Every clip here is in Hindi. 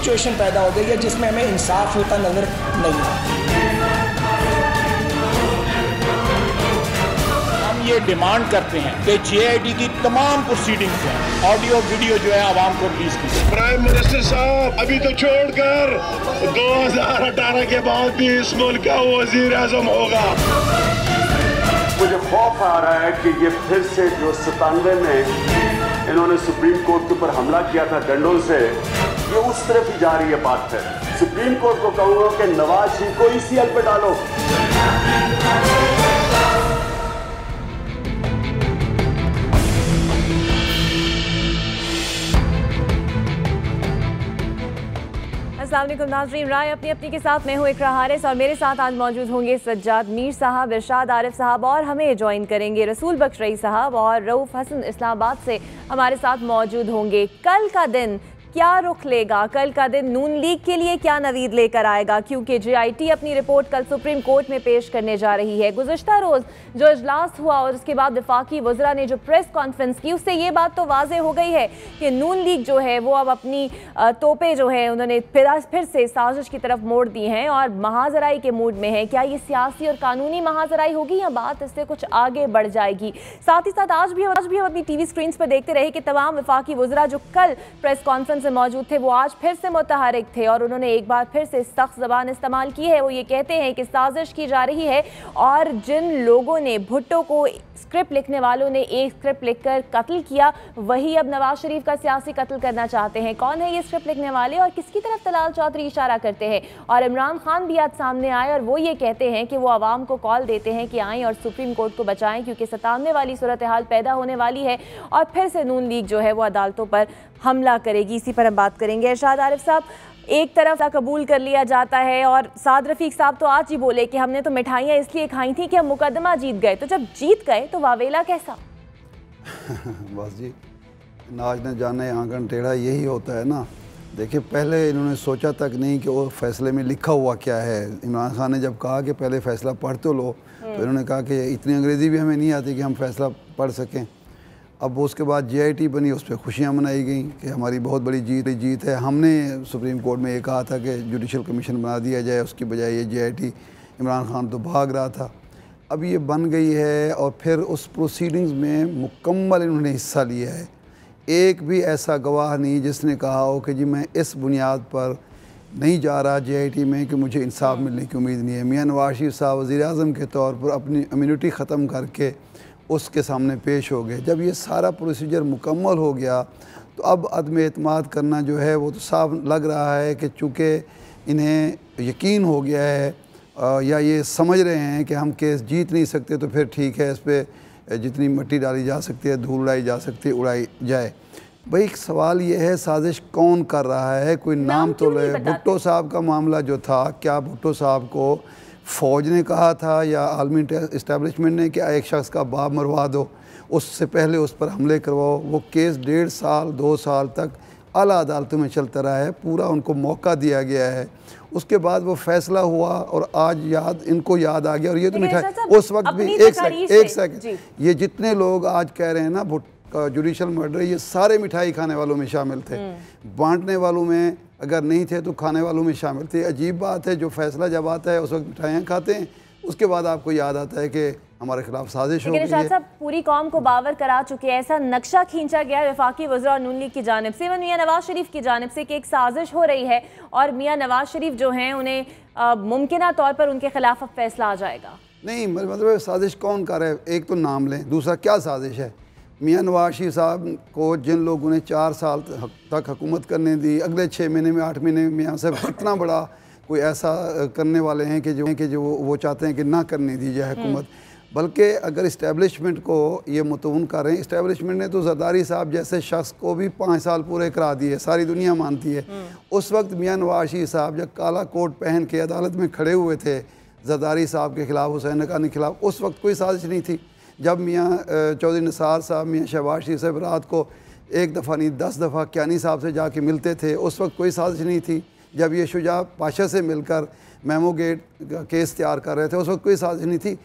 सिचुएशन पैदा हो गई है जिसमें हमें इंसाफ होता नज़र नहीं आता। ये डिमांड करते हैं कि JIT की तमाम प्रोसीडिंग्स हैं, ऑडियो वीडियो जो है आवाम को रिलीज की। प्राइम मिनिस्टर साहब अभी तो छोड़कर 2018 के बाद भी इस मुल्क का वजीर आजम होगा। मुझे खौफ आ रहा है कि ये फिर से जो 97 में इन्होंने सुप्रीम कोर्ट के ऊपर हमला किया था डंडों से, ये उस तरफ ही जा रही है बात है। सुप्रीम कोर्ट को कहूंगा कि नवाज शरीफ को ECL पे डालो। अस्सलाम वालेकुम नाज़रीन, राय अपनी अपनी के साथ मैं हूँ इकरा हारिस और मेरे साथ आज मौजूद होंगे सज्जाद मीर साहब, इरशाद आरिफ साहब और हमें ज्वाइन करेंगे रसूल बख्श रई साहब और रऊफ़ हसन इस्लामाबाद से हमारे साथ मौजूद होंगे। कल का दिन क्या रुख लेगा, कल का दिन नून लीग के लिए क्या नवीद लेकर आएगा, क्योंकि JIT अपनी रिपोर्ट कल सुप्रीम कोर्ट में पेश करने जा रही है। गुज़िश्ता रोज़ जो इजलास हुआ और उसके बाद वफाकी वज़रा ने जो प्रेस कॉन्फ्रेंस की, उससे ये बात तो वाज़े हो गई है कि नून लीग जो है वो अब अपनी तोपे जो है उन्होंने फिर से साजिश की तरफ मोड़ दी हैं और महाजराई के मूड में है। क्या ये सियासी और कानूनी महाजराई होगी या बात इससे कुछ आगे बढ़ जाएगी? साथ ही साथ आज भी हम अपनी TV स्क्रीन पर देखते रहे कि तमाम वफाकी वज़रा जो कल प्रेस कॉन्फ्रेंस में मौजूद थे वो आज फिर से मुतहरिक थे और उन्होंने एक बार फिर से सख्त ज़बान इस्तेमाल की है। वो ये कहते हैं कि साजिश की जा रही है और जिन लोगों ने भुट्टो को स्क्रिप्ट लिखने वालों ने एक स्क्रिप्ट लिखकर कत्ल किया, वही अब नवाज शरीफ का सियासी कत्ल करना चाहते हैं। कौन है ये स्क्रिप्ट लिखने वाले और किसकी तरफ तलाल चौधरी इशारा करते हैं? और इमरान खान भी आज सामने आए और वो ये कहते हैं कि वो आवाम को कॉल देते हैं कि आएँ और सुप्रीम कोर्ट को बचाएं, क्योंकि सताने वाली सूरत हाल पैदा होने वाली है और फिर से नून लीग जो है वो अदालतों पर हमला करेगी। इसी पर हम बात करेंगे। इरशाद आरिफ साहब, एक तरफ कबूल कर लिया जाता है और साद रफीक साहब तो आज ही बोले कि हमने तो मिठाइयाँ इसलिए खाई थी कि हम मुकदमा जीत गए, तो जब जीत गए तो वावेला कैसा? बस जी, नाच न जाने आंगन टेढ़ा, यही होता है ना। देखिए, पहले इन्होंने सोचा तक नहीं कि वो फैसले में लिखा हुआ क्या है। इमरान खान ने जब कहा कि पहले फ़ैसला पढ़ तो लो, तो इन्होंने कहा कि इतनी अंग्रेज़ी भी हमें नहीं आती कि हम फ़ैसला पढ़ सकें। अब उसके बाद JIT बनी, उस पर खुशियाँ मनाई गई कि हमारी बहुत बड़ी जीत है। हमने सुप्रीम कोर्ट में ये कहा था कि जुडिशल कमीशन बना दिया जाए, उसकी बजाय ये JIT, इमरान खान तो भाग रहा था। अब ये बन गई है और फिर उस प्रोसीडिंग्स में मुकम्मल इन्होंने हिस्सा लिया है। एक भी ऐसा गवाह नहीं जिसने कहा हो कि जी मैं इस बुनियाद पर नहीं जा रहा JIT में कि मुझे इंसाफ मिलने की उम्मीद नहीं है। मियाँ नवाज शरीफ साहब वज़ीर-ए-आज़म के तौर पर अपनी इम्यूनिटी ख़त्म करके उसके सामने पेश हो गए। जब ये सारा प्रोसीजर मुकम्मल हो गया तो अब अदम एतमाद करना जो है वो तो साफ लग रहा है कि चूँकि इन्हें यकीन हो गया है या ये समझ रहे हैं कि हम केस जीत नहीं सकते, तो फिर ठीक है, इस पर जितनी मिट्टी डाली जा सकती है, धूल उड़ाई जा सकती है, उड़ाई जाए। भाई सवाल ये है साजिश कौन कर रहा है, कोई नाम तो ले। भुट्टो साहब का मामला जो था, क्या भुट्टो साहब को फ़ौज ने कहा था या आलमी इस्टेब्लिशमेंट ने कि एक शख्स का बाप मरवा दो, उससे पहले उस पर हमले करवाओ? वो केस 1.5 साल 2 साल तक आला अदालतों में चलता रहा है, पूरा उनको मौका दिया गया है। उसके बाद वो फैसला हुआ और आज इनको याद आ गया। और ये तो मिठाई उस वक्त भी एक सेकंड ये जितने लोग आज कह रहे हैं ना जुडिशल मर्डर, ये सारे मिठाई खाने वालों में शामिल थे, बांटने वालों में अगर नहीं थे तो खाने वालों में शामिल थे। अजीब बात है, जो फैसला जब आता है उस वक्त मिठाइयाँ खाते हैं, उसके बाद आपको याद आता है कि हमारे खिलाफ साजिश हो गई है। साहब पूरी कौम को बावर करा चुके हैं, ऐसा नक्शा खींचा गया है वफाकी वज़रा और नून लीग की जानिब से, मियाँ नवाज शरीफ की जानिब से कि एक साजिश हो रही है और मियाँ नवाज शरीफ जो हैं उन्हें मुमकिन तौर पर उनके खिलाफ अब फैसला आ जाएगा। नहीं, मतलब साजिश कौन कर रहा है? एक तो नाम लें, दूसरा क्या साजिश है? मियाँ नवाज शरीफ साहब को जिन लोगों ने 4 साल तक हुकूमत करने दी, अगले 6 महीने में 8 महीने में मियाँ साहब कितना बड़ा कोई ऐसा करने वाले हैं कि जो वो चाहते हैं कि ना करने दी जाए हुकूमत। बल्कि अगर इस्टेब्लिशमेंट को ये मुतवन कर रहे हैं, इस्टेब्लिशमेंट ने तो जरदारी साहब जैसे शख्स को भी 5 साल पूरे करा दिए, सारी दुनिया मानती है। उस वक्त मियाँ नवाज शरीफ साहब जब काला कोट पहन के अदालत में खड़े हुए थे जरदारी साहब के ख़िलाफ़, हुसैन हक्कानी के ख़िलाफ़, उस वक्त कोई साजिश नहीं थी। जब मियाँ चौधरी निसार साहब, मियाँ शहबाज शरीफ साहब रात को 1 दफ़ा नहीं 10 दफ़ा कियानी साहब से जाके मिलते थे, उस वक्त कोई साजिश नहीं थी। जब ये शुजा पाशा से मिलकर मेमो गेट का केस तैयार कर रहे थे, उस वक्त कोई साजिश नहीं थी।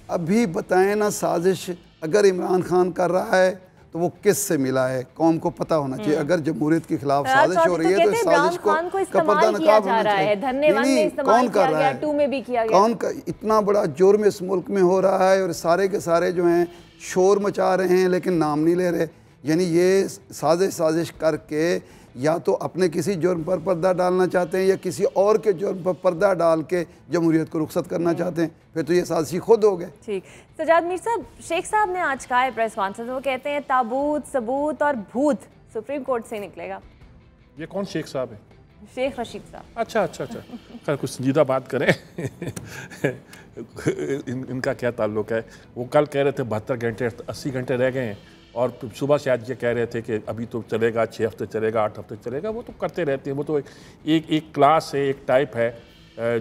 अभी बताएं ना, साजिश अगर इमरान खान कर रहा है तो वो किस से मिला है, कौम को पता होना चाहिए। अगर जमहूरियत के खिलाफ साजिश हो रही है तो इस साजिश को पर्दा नकाब होना चाहिए। कौन कर रहा है, कौन का इतना बड़ा जुर्म इस मुल्क में हो रहा है और सारे के सारे जो हैं शोर मचा रहे हैं लेकिन नाम नहीं ले रहे। यानी ये साजिश करके या तो अपने किसी जुर्म पर पर्दा डालना चाहते हैं या किसी और के जुर्म पर पर्दा डाल के जमहूरियत को रुखसत करना चाहते हैं, फिर तो ये साजिश खुद हो गए। ठीक। सजाद मीर साहब, शेख साहब ने आज कहा है प्रेस कॉन्फ्रेंस में, वो कहते हैं ताबूत, सबूत और भूत सुप्रीम कोर्ट से निकलेगा। ये कौन शेख साहब है? शेख रशीद साहब। अच्छा, खैर कुछ संजीदा बात करें। इनका क्या ताल्लुक है? वो कल कह रहे थे 72 घंटे 80 घंटे रह गए हैं और सुबह शायद ये कह रहे थे कि अभी तो चलेगा, 6 हफ्ते चलेगा, 8 हफ्ते चलेगा। वो तो करते रहते हैं, वो तो एक क्लास है, एक टाइप है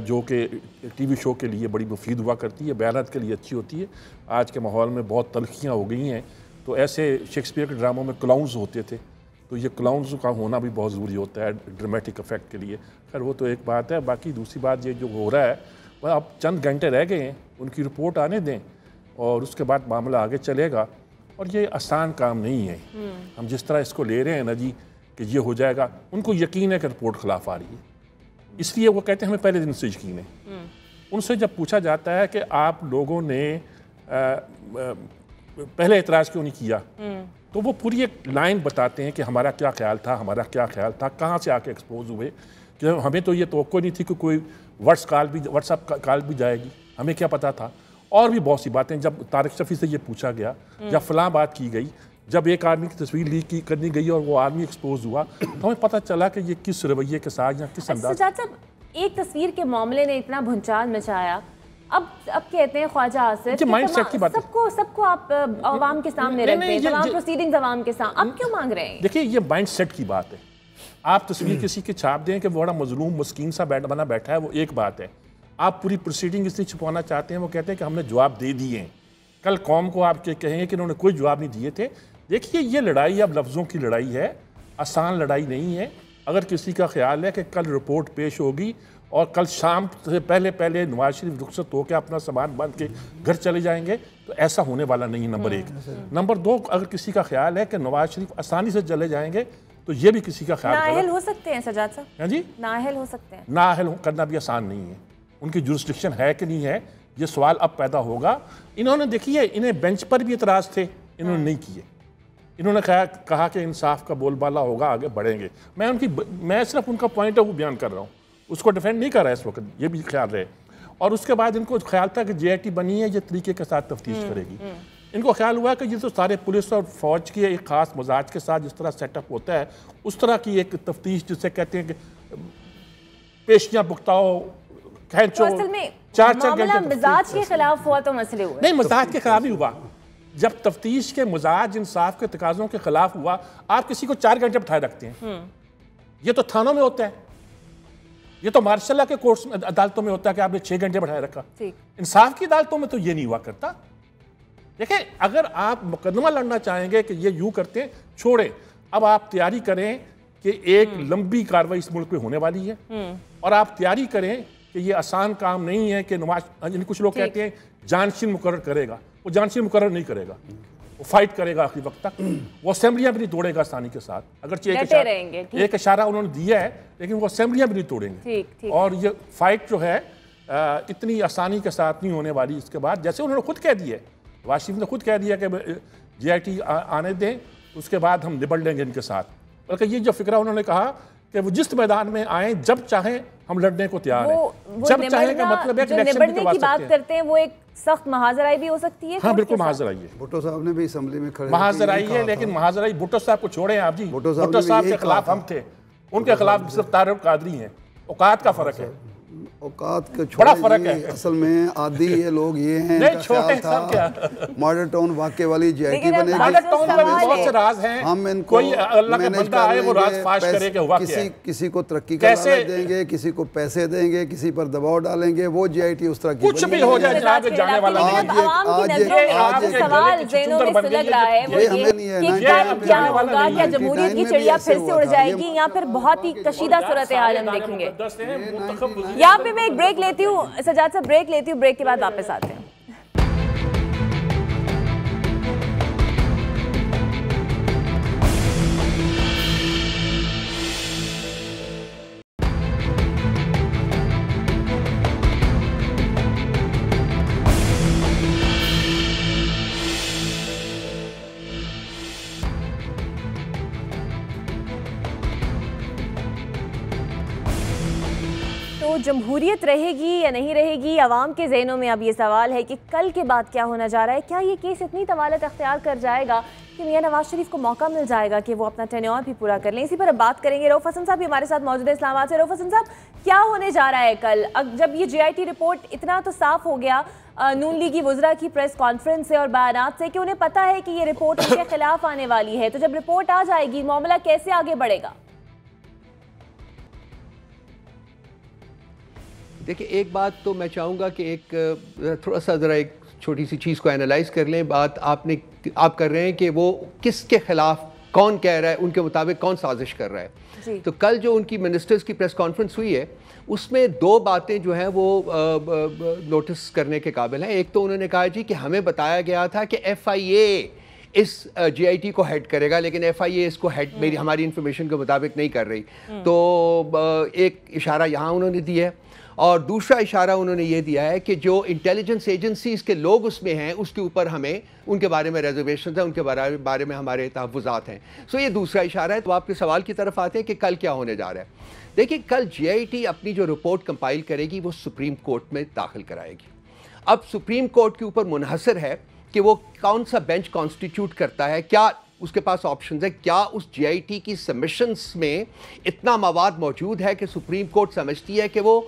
जो कि टीवी शो के लिए बड़ी मुफीद हुआ करती है, बयानात के लिए अच्छी होती है। आज के माहौल में बहुत तलखियाँ हो गई हैं, तो ऐसे शेक्सपियर के ड्रामों में क्लाउन्स होते थे, तो ये क्लाउन्स का होना भी बहुत ज़रूरी होता है ड्रामेटिक इफेक्ट के लिए। खैर वो तो एक बात है। बाकी दूसरी बात ये जो हो रहा है, वह अब चंद घंटे रह गए हैं, उनकी रिपोर्ट आने दें और उसके बाद मामला आगे चलेगा। और ये आसान काम नहीं है। हम जिस तरह इसको ले रहे हैं ना जी कि ये हो जाएगा, उनको यकीन है कि रिपोर्ट खिलाफ आ रही है, इसलिए वो कहते हैं हमें पहले दिन से यकीन है। उनसे जब पूछा जाता है कि आप लोगों ने पहले एतराज़ क्यों नहीं किया, तो वो पूरी एक लाइन बताते हैं कि हमारा क्या ख्याल था, हमारा क्या ख्याल था, कहाँ से आके एक्सपोज हुए, कि हमें तो ये तवक्को नहीं थी कि कोई व्हाट्सएप कॉल भी जाएगी, हमें क्या पता था। और भी बहुत सी बातें, जब तारिक शफी से ये पूछा गया, जब फलां बात की गई, जब एक आदमी की तस्वीर लीक करनी गई और वो आदमी एक्सपोज हुआ, तो हमें पता चला कि ये किस रवैये के साथ या किस अंदाज। एक तस्वीर के मामले ने इतना भूचाल मचाया, अब कहते हैं ख्वाजा आसिफ माइंडसेट की बात, सबको आप आवाम के सामने रखते हैं, तमाम प्रोसीडिंग्स आवाम के सामने, अब क्यों मांग रहे हैं? देखिए ये माइंडसेट की बात है। आप तस्वीर किसी की छाप दें कि वो बड़ा मजलूम मस्कीन सा बना बैठा है, वो एक बात है। आप पूरी प्रोसीडिंग इसलिए छुपाना चाहते हैं, वो कहते हैं कि हमने जवाब दे दिए हैं। कल कौम को आप कहेंगे कि उन्होंने कोई जवाब नहीं दिए थे। देखिए ये लड़ाई अब लफ्ज़ों की लड़ाई है, आसान लड़ाई नहीं है। अगर किसी का ख्याल है कि कल रिपोर्ट पेश होगी और कल शाम से पहले नवाज शरीफ रुखसत होकर अपना सामान बांध के घर चले जाएंगे, तो ऐसा होने वाला नहीं है, नंबर एक। नंबर दो, अगर किसी का ख्याल है कि नवाज शरीफ आसानी से चले जाएंगे, तो ये भी किसी का ख्याल नाअहल हो सकते हैं सजाद साहब। हाँ जी, नाअहल हो सकते हैं। नाअहल करना भी आसान नहीं है। उनकी जुरिस्डिक्शन है कि नहीं है, ये सवाल अब पैदा होगा। इन्होंने देखिए, इन्हें बेंच पर भी इतराज़ थे, इन्होंने नहीं किए। इन्होंने कहा कि इंसाफ का बोलबाला होगा, आगे बढ़ेंगे। मैं सिर्फ उनका पॉइंट ऑफ व्यू बयान कर रहा हूँ, उसको डिफेंड नहीं कर रहा है इस वक्त, ये भी ख्याल रहे। और उसके बाद इनको ख्याल था कि JIT बनी है, ये तरीके के साथ तफ्तीश करेगी। इनको ख्याल हुआ कि ये तो सारे पुलिस और फौज की एक ख़ास मजाज के साथ जिस तरह सेटअप होता है, उस तरह की एक तफ्तीश जिसे कहते हैं कि पेशियाँ पुख्ताओ, तो असल में मामला मिजाज के खिलाफ हुआ तो मसले हुए। नहीं, मिजाज के खिलाफ ही हुआ। जब तफ्तीश के मिजाज इंसाफ के तकाज़ों के खिलाफ हुआ, आप किसी को 4 घंटे बिठाए रखते हैं। ये तो थानों में होता है, ये तो मार्शल के कोर्ट्स में, अदालतों में होता है कि आपने 6 घंटे बिठाए रखा। इंसाफ की अदालतों में तो ये नहीं हुआ करता। देखिए, अगर आप मुकदमा लड़ना चाहेंगे कि ये यूं करते हैं, छोड़ें। अब आप तैयारी करें कि एक लंबी कार्रवाई इस मुल्क में होने वाली है, और आप तैयारी करें कि ये आसान काम नहीं है कि नवाज, कुछ लोग कहते हैं जानशीन मुकर्रर करेगा, वो जानशीन मुकर्रर नहीं करेगा, वो फाइट करेगा आखिरी वक्त तक। वो असेंबलियां भी नहीं तोड़ेगा आसानी के साथ, अगर एक इशारा उन्होंने दिया है, लेकिन वो असेंबलियां भी नहीं तोड़ेंगे। और ये फाइट जो है इतनी आसानी के साथ नहीं होने वाली। इसके बाद जैसे उन्होंने खुद कह दिया, वाशिफ ने खुद कह दिया कि JIT आने दें, उसके बाद हम निबड़ लेंगे इनके साथ। बल्कि ये जो फिक्रा उन्होंने कहा कि वो जिस मैदान में आए, जब चाहें हम लड़ने को तैयार हैं। जब चाहें का मतलब है कि निबड़ने की बात करते हैं, वो एक सख्त महाजराई भी हो सकती है। हाँ बिल्कुल, महाजराई है। भुट्टो साहब ने भी असेंबली में खड़े महाजराई है, लेकिन महाजराई भुट्टो साहब को छोड़े आप जी, भुट्टो साहब के खिलाफ हम थे, उनके खिलाफ सिर्फ तारिक कादरी हैं। औकात का फर्क है, औकात के बड़ा फर्क है। असल में आदि ये लोग ये हैं, मॉडल टाउन वाकई वाली JIT बनेगी। मॉडल टाउन में बहुत से राज हैं, हम इनको कोई अल्लाह का बंदा आए वो राज फाश करे कि हुआ क्या है। किसी को तरक्की का लालच देंगे, किसी को पैसे देंगे, किसी पर दबाव डालेंगे, वो JIT उस तरह की कुछ भी हो जाए जनाब, जाने वाला नहीं। सवाल ज़हनों में सुलग रहा है वो ये क्या होगा, क्या जमहूरियत की चिड़िया फिर से उड़ जाएगी, या फिर बहुत ही कशीदा सूरत हाल हम देखेंगे। यहाँ पे मैं एक ब्रेक लेती हूँ सजाद साहब, ब्रेक लेती हूँ, ब्रेक के बाद वापस आते हैं। तो जमहूरियत रहेगी या नहीं रहेगी, आवाम के जहनों में अब ये सवाल है कि कल के बाद क्या होना जा रहा है। क्या ये केस इतनी तवालत अख्तियार कर जाएगा कि मियां नवाज शरीफ को मौका मिल जाएगा कि वो अपना टेन्योर भी पूरा कर लें। इसी पर अब बात करेंगे। रऊफ हसन साहब भी हमारे साथ मौजूद है इस्लामाबाद से। रऊफ हसन साहब, क्या होने जा रहा है कल? जब ये JIT रिपोर्ट, इतना तो साफ हो गया नून लीगी वुज़रा की प्रेस कॉन्फ्रेंस से और बयानात से कि उन्हें पता है कि ये रिपोर्ट उनके खिलाफ आने वाली है, तो जब रिपोर्ट आ जाएगी मामला कैसे आगे बढ़ेगा? देखिए, एक बात तो मैं चाहूँगा कि एक थोड़ा सा ज़रा एक छोटी सी चीज़ को एनालाइज कर लें। बात आप कर रहे हैं कि वो किसके खिलाफ कौन कह रहा है, उनके मुताबिक कौन साजिश कर रहा है। तो कल जो उनकी मिनिस्टर्स की प्रेस कॉन्फ्रेंस हुई है उसमें दो बातें जो हैं वो नोटिस करने के काबिल हैं। एक तो उन्होंने कहा जी कि हमें बताया गया था कि FIA इस JIT को हेड करेगा, लेकिन FIA इसको हेड हमारी इंफॉर्मेशन के मुताबिक नहीं कर रही। तो एक इशारा यहाँ उन्होंने दिया है, और दूसरा इशारा उन्होंने ये दिया है कि जो इंटेलिजेंस एजेंसीज के लोग उसमें हैं उसके ऊपर हमें उनके बारे में रिजर्वेशन है, उनके बारे में हमारे तहफ़्फ़ुज़ात हैं। सो ये दूसरा इशारा है। तो आपके सवाल की तरफ आते हैं कि कल क्या होने जा रहा है। देखिए, कल JIT अपनी जो रिपोर्ट कंपाइल करेगी वो सुप्रीम कोर्ट में दाखिल कराएगी। अब सुप्रीम कोर्ट के ऊपर मुनहसर है कि वो कौन सा बेंच कॉन्स्टिट्यूट करता है, क्या उसके पास ऑप्शंस है, क्या उस JIT की सबमिशंस में इतना मवाद मौजूद है कि सुप्रीम कोर्ट समझती है कि वो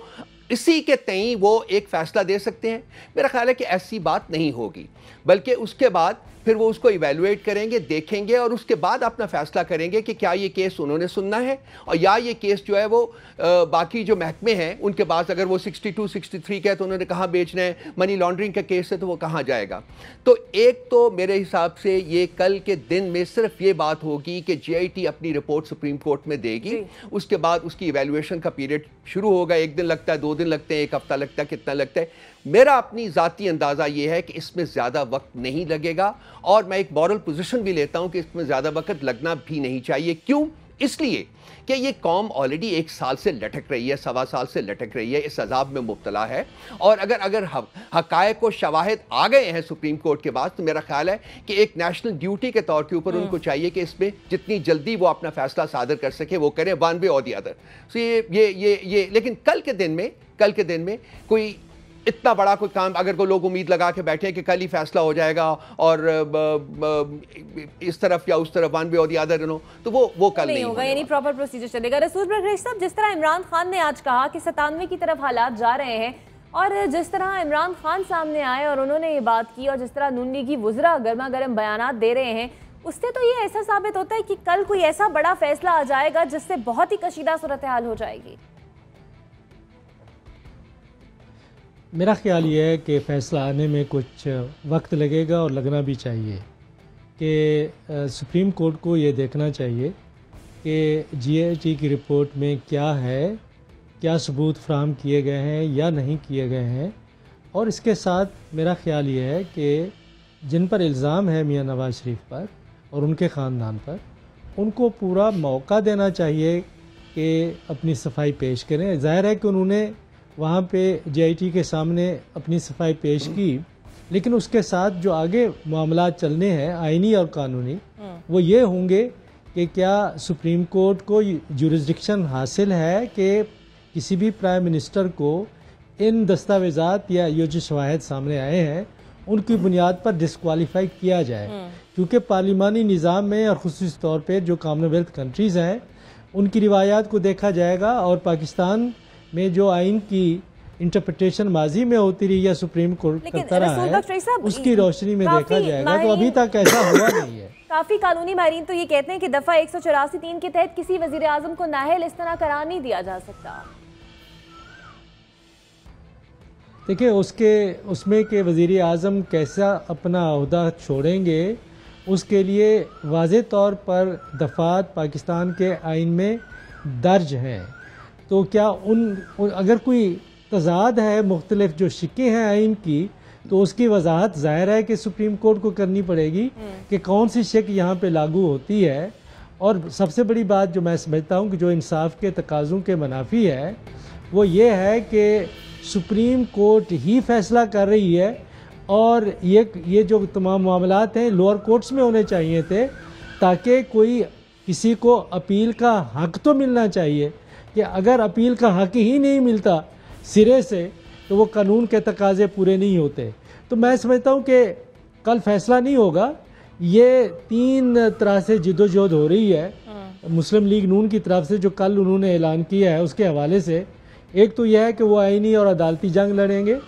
इसी के तई वो एक फ़ैसला दे सकते हैं। मेरा ख्याल है कि ऐसी बात नहीं होगी, बल्कि उसके बाद फिर वो उसको इवैल्यूएट करेंगे, देखेंगे और उसके बाद अपना फ़ैसला करेंगे कि क्या ये केस उन्होंने सुनना है और या ये केस जो है वो बाकी जो महकमे हैं उनके पास, अगर वो 62, 63 का है तो उन्होंने कहाँ बेचना है, मनी लॉन्ड्रिंग का केस है तो वो कहाँ जाएगा। तो एक तो मेरे हिसाब से ये कल के दिन में सिर्फ ये बात होगी कि JIT अपनी रिपोर्ट सुप्रीम कोर्ट में देगी, उसके बाद उसकी इवैल्यूएशन का पीरियड शुरू होगा। 1 दिन लगता है, 2 दिन लगते हैं, 1 हफ्ता लगता है, कितना लगता है। मेरा अपनी ज़ाती अंदाज़ा ये है कि इसमें ज़्यादा वक्त नहीं लगेगा, और मैं एक मॉरल पोजीशन भी लेता हूं कि इसमें ज़्यादा वक्त लगना भी नहीं चाहिए। क्यों? इसलिए कि ये कौम ऑलरेडी 1 साल से लटक रही है, 1.25 साल से लटक रही है, इस अजाब में मुब्तला है। और अगर हक़ायक़ व शवाहिद आ गए हैं सुप्रीम कोर्ट के पास, तो मेरा ख्याल है कि एक नेशनल ड्यूटी के तौर के ऊपर उनको चाहिए कि इसमें जितनी जल्दी वो अपना फैसला सादर कर सके वो करें, वन वे और दी अदर। सो ये लेकिन कल के दिन में कोई इतना बड़ा कोई काम, अगर कोई लोग उम्मीद लगा के बैठे हैं कि कल ही फैसला हो जाएगा और इस तरफ या उस तरफ वन वे और दी अदर, तो वो कल नहीं होगा, यानी प्रॉपर प्रोसीजर चलेगा। रसूल बख्श साहब, जिस तरह इमरान खान ने आज कहा कि 97 की तरफ हालात जा रहे हैं, और जिस तरह इमरान खान सामने आए और उन्होंने ये बात की, और जिस तरह नून लीगी वुज़रा गर्मा गर्म बयानात दे रहे हैं, उससे तो ये ऐसा साबित होता है कि कल कोई ऐसा बड़ा फैसला आ जाएगा जिससे बहुत ही कशीदा सूरत हाल हो जाएगी। मेरा ख्याल ये है कि फ़ैसला आने में कुछ वक्त लगेगा और लगना भी चाहिए कि सुप्रीम कोर्ट को ये देखना चाहिए कि JIT की रिपोर्ट में क्या है, क्या सबूत फ्राहम किए गए हैं या नहीं किए गए हैं। और इसके साथ मेरा ख्याल ये है कि जिन पर इल्ज़ाम है मियां नवाज शरीफ पर और उनके ख़ानदान पर, उनको पूरा मौका देना चाहिए कि अपनी सफाई पेश करें। ज़ाहिर है कि उन्होंने वहाँ पे JIT के सामने अपनी सफाई पेश की, लेकिन उसके साथ जो आगे मामला चलने हैं आइनी और कानूनी, वो ये होंगे कि क्या सुप्रीम कोर्ट को जुरिस्डिक्शन हासिल है कि किसी भी प्राइम मिनिस्टर को इन दस्तावेज़ात या ये जो शवाहिद सामने आए हैं उनकी बुनियाद पर डिस्क्वालीफाई किया जाए। क्योंकि पार्लिमानी निज़ाम में और ख़ुसूस तौर पर जो कॉमनवेल्थ कंट्रीज़ हैं उनकी रिवायात को देखा जाएगा, और पाकिस्तान में जो आइन की इंटरप्रिटेशन माजी में होती रही या सुप्रीम कोर्ट करता रहा है उसकी रोशनी में देखा जाएगा। तो अभी तक ऐसा हुआ नहीं है। काफ़ी कानूनी माहिरीन तो ये कहते हैं कि दफ़ा 184(3) के तहत किसी वज़ीर आज़म को नाअहल इस तरह करार नहीं दिया जा सकता। देखिए, उसमें के वज़ीर आज़म कैसा अपना ओहदा छोड़ेंगे, उसके लिए वाज़े तौर पर दफ़ात पाकिस्तान के आइन में दर्ज हैं। तो क्या अगर कोई तज़ाद है, मुख्तलिफ जो शिक्के हैं आइन की, तो उसकी वजाहत ज़ाहिर है कि सुप्रीम कोर्ट को करनी पड़ेगी कि कौन सी शिक यहाँ पे लागू होती है। और सबसे बड़ी बात जो मैं समझता हूँ कि जो इंसाफ के तकाज़ों के मुनाफी है वो ये है कि सुप्रीम कोर्ट ही फैसला कर रही है, और ये जो तमाम मामलात हैं लोअर कोर्ट्स में होने चाहिए थे, ताकि कोई किसी को अपील का हक तो मिलना चाहिए कि अगर अपील का हक ही नहीं मिलता सिरे से तो वो कानून के तकाजे पूरे नहीं होते। तो मैं समझता हूँ कि कल फैसला नहीं होगा, ये 3 तरह से जिद्दोजहद हो रही है मुस्लिम लीग नून की तरफ से, जो कल उन्होंने ऐलान किया है उसके हवाले से। एक तो यह है कि वो आईनी और अदालती जंग लड़ेंगे,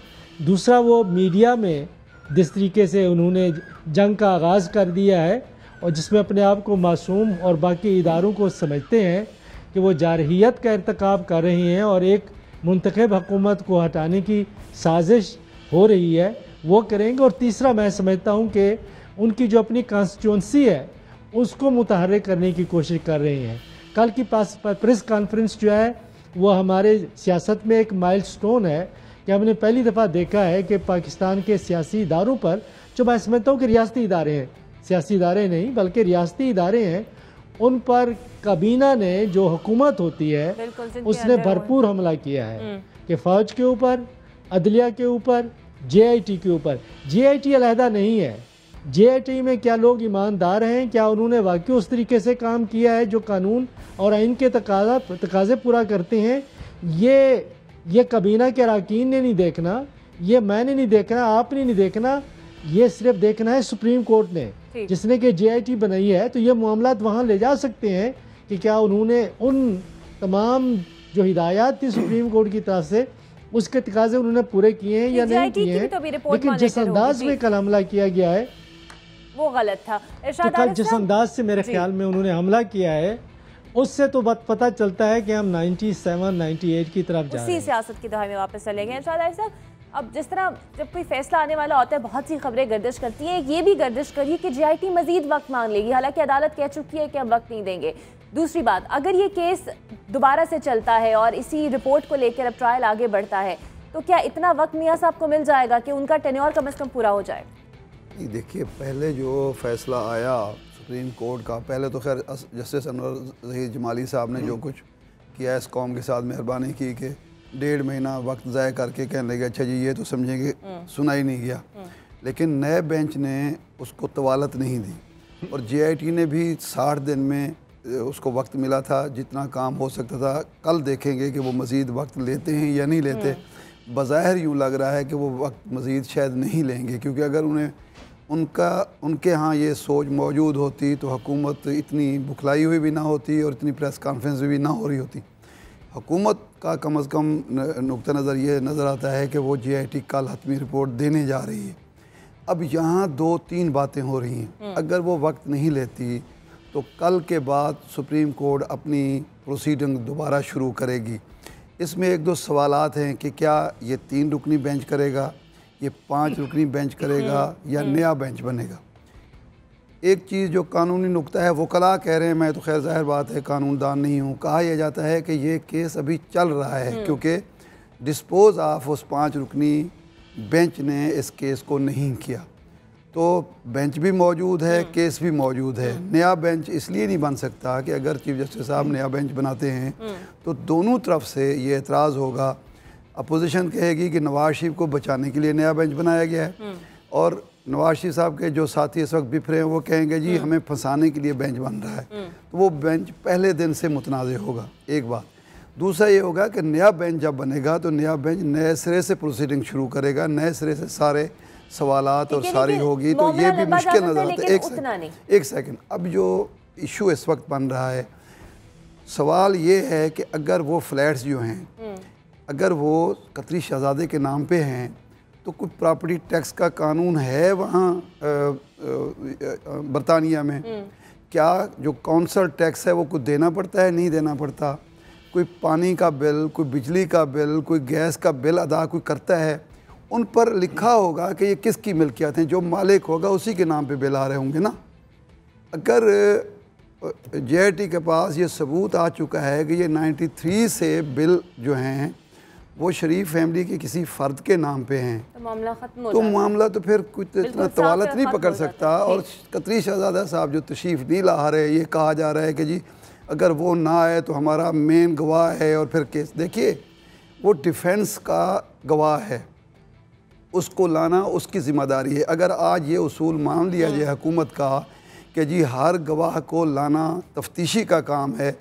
दूसरा वो मीडिया में जिस तरीके से उन्होंने जंग का आगाज़ कर दिया है और जिसमें अपने आप को मासूम और बाकी इदारों को समझते हैं कि वो जारहियत का इर्तकाब कर रहे हैं और एक मुंतखब हुकूमत को हटाने की साजिश हो रही है, वो करेंगे। और तीसरा मैं समझता हूँ कि उनकी जो अपनी कॉन्स्टिट्यूंसी है उसको मुतहर्रिक करने की कोशिश कर रहे हैं। कल की प्रेस कॉन्फ्रेंस जो है वो हमारे सियासत में एक माइलस्टोन है कि हमने पहली दफ़ा देखा है कि पाकिस्तान के सियासी इदारों पर, जो मैं समझता हूँ कि रियासती इदारे हैं, सियासी इदारे नहीं बल्कि रियासती इदारे हैं, उन पर काबीना ने जो हुकूमत होती है उसने भरपूर हमला किया है कि फ़ौज के ऊपर, अदलिया के ऊपर, JIT के ऊपर। JIT अलहदा नहीं है, JIT में क्या लोग ईमानदार हैं, क्या उन्होंने वाकई उस तरीके से काम किया है जो कानून और आइन के तकाजे पूरा करते हैं, ये काबीना के अरकान ने नहीं देखना, ये मैंने नहीं देखना, आपने नहीं देखना, ये सिर्फ देखना है सुप्रीम कोर्ट ने जिसने कि JIT बनाई है। तो ये मामलात वहाँ ले जा सकते हैं कि क्या उन्होंने उन तमाम जो हिदायत थी सुप्रीम कोर्ट की तरफ से उसके तकाजे उन्होंने पूरे किए हैं या नहीं किए हैं। लेकिन जिस अंदाज में कल हमला किया गया है वो गलत था। तो कल जिस अंदाज से मेरे ख्याल में उन्होंने हमला किया है उससे तो पता चलता है कि हम 97-98 की तरफ जा रहे हैं। उसी सियासत की दहाई में वापस चले गए इरशाद साहब। अब जिस तरह जब कोई फैसला आने वाला होता है बहुत सी खबरें गर्दिश करती हैं, ये भी गर्दिश करी कि JIT मजीद वक्त मांग लेगी, हालांकि अदालत कह चुकी है कि हम वक्त नहीं देंगे। दूसरी बात, अगर ये केस दोबारा से चलता है और इसी रिपोर्ट को लेकर अब ट्रायल आगे बढ़ता है तो क्या इतना वक्त मियां साहब को मिल जाएगा कि उनका टेन्योर कम से कम पूरा हो जाए? देखिए, पहले जो फैसला आया सुप्रीम कोर्ट का, पहले तो खैर जस्टिस अनवर ज़हीर जमाली साहब ने जो कुछ किया इस कौम के साथ मेहरबानी की कि 1.5 महीना वक्त ज़ाया करके कहने लगे अच्छा जी ये तो समझेंगे, सुना ही नहीं गया। लेकिन नए बेंच ने उसको तवालत नहीं दी और JIT ने भी 60 दिन में उसको वक्त मिला था, जितना काम हो सकता था। कल देखेंगे कि वो मज़ीद वक्त लेते हैं या नहीं लेते। बज़ाहिर यूँ लग रहा है कि वो वक्त मज़ीद शायद नहीं लेंगे, क्योंकि अगर उनके यहाँ ये सोच मौजूद होती तो हुकूमत इतनी बुखलाई हुई भी ना होती और इतनी प्रेस कॉन्फ्रेंस भी ना हो रही होती। हुकूमत का कम अज़ कम नुक्ता नज़र ये नज़र आता है कि वो JIT कल हतमी रिपोर्ट देने जा रही है। अब यहाँ 2-3 बातें हो रही हैं। अगर वो वक्त नहीं लेती तो कल के बाद सुप्रीम कोर्ट अपनी प्रोसीडिंग दोबारा शुरू करेगी। इसमें 1-2 सवालात हैं कि क्या ये 3 रुकनी बेंच करेगा, ये 5 रुकनी बेंच करेगा या नया बेंच बनेगा। एक चीज़ जो कानूनी नुक्ता है, वकला कह रहे हैं, मैं तो खैर ज़ाहिर बात है कानूनदान नहीं हूँ, कहा यह जाता है कि ये केस अभी चल रहा है क्योंकि डिस्पोज ऑफ उस 5 रुकनी बेंच ने इस केस को नहीं किया। तो बेंच भी मौजूद है, केस भी मौजूद है। नया बेंच इसलिए नहीं बन सकता कि अगर चीफ जस्टिस साहब नया बेंच बनाते हैं तो दोनों तरफ से ये एतराज़ होगा। अपोजिशन कहेगी कि नवाज शरीफ को बचाने के लिए नया बेंच बनाया गया है और नवाज शरीफ साहब के जो साथी इस वक्त बिफरे हैं वो कहेंगे जी हमें फंसाने के लिए बेंच बन रहा है। तो वो बेंच पहले दिन से मुतनाज़ होगा, एक बात। दूसरा ये होगा कि नया बेंच जब बनेगा तो नया बेंच नए सिरे से प्रोसीडिंग शुरू करेगा, नए सिरे से सारे सवालात और सारी होगी, तो ये भी मुश्किल नज़र आता है। एक सेकंड, अब जो इशू इस वक्त बन रहा है, सवाल ये है कि अगर वो फ्लैट्स जो हैं अगर वो कतरी शहजादे के नाम पे हैं तो कुछ प्रॉपर्टी टैक्स का कानून है वहाँ बरतानिया में। क्या जो काउंसिल टैक्स है वो कुछ देना पड़ता है, नहीं देना पड़ता? कोई पानी का बिल, कोई बिजली का बिल, कोई गैस का बिल अदा कोई करता है, उन पर लिखा होगा कि ये किसकी मिल्कियत हैं, जो मालिक होगा उसी के नाम पे बिल आ रहे होंगे ना। अगर JIT के पास ये सबूत आ चुका है कि ये 93 से बिल जो हैं वो शरीफ फैमिली के किसी फ़र्द के नाम पे हैं तो मामला ख़त्म हो तो मामला तो फिर कुछ इतना तवालत नहीं पकड़ सकता। और कतरी शहजादा साहब जो तशरीफ़ नहीं ला रहे, ये कहा जा रहा है कि जी अगर वो ना आए तो हमारा मेन गवाह है और फिर केस। देखिए, वो डिफेंस का गवाह है, उसको लाना उसकी ज़िम्मेदारी है। अगर आज ये उसूल मान लिया जाए हुकूमत का कि जी हर गवाह को लाना तफ्तीशी का काम है,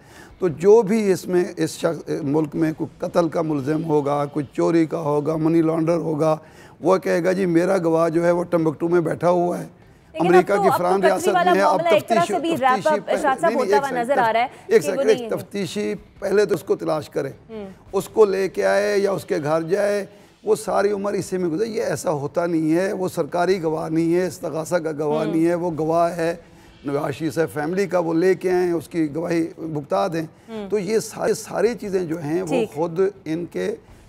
तो जो भी इसमें इस मुल्क में कोई कत्ल का मुलजिम होगा, कोई चोरी का होगा, मनी लॉन्डर होगा, वो कहेगा जी मेरा गवाह जो है वो टम्बकटू में बैठा हुआ है, अमेरिका की फ्रांस रियासत में है। अब तफ्तीशी पहले तो उसको तलाश करे, उसको लेके आए या उसके घर जाए, वो सारी उम्र इसी में गुजरे। ये ऐसा होता नहीं है, वो सरकारी गवाह नहीं है, इस्तगासा का गवाह नहीं है, वो गवाह है नवाज शरीफ साहब फैमिली का, वो लेके आए उसकी गवाही भुगता दें। तो ये सारी चीज़ें जो हैं वो खुद इनके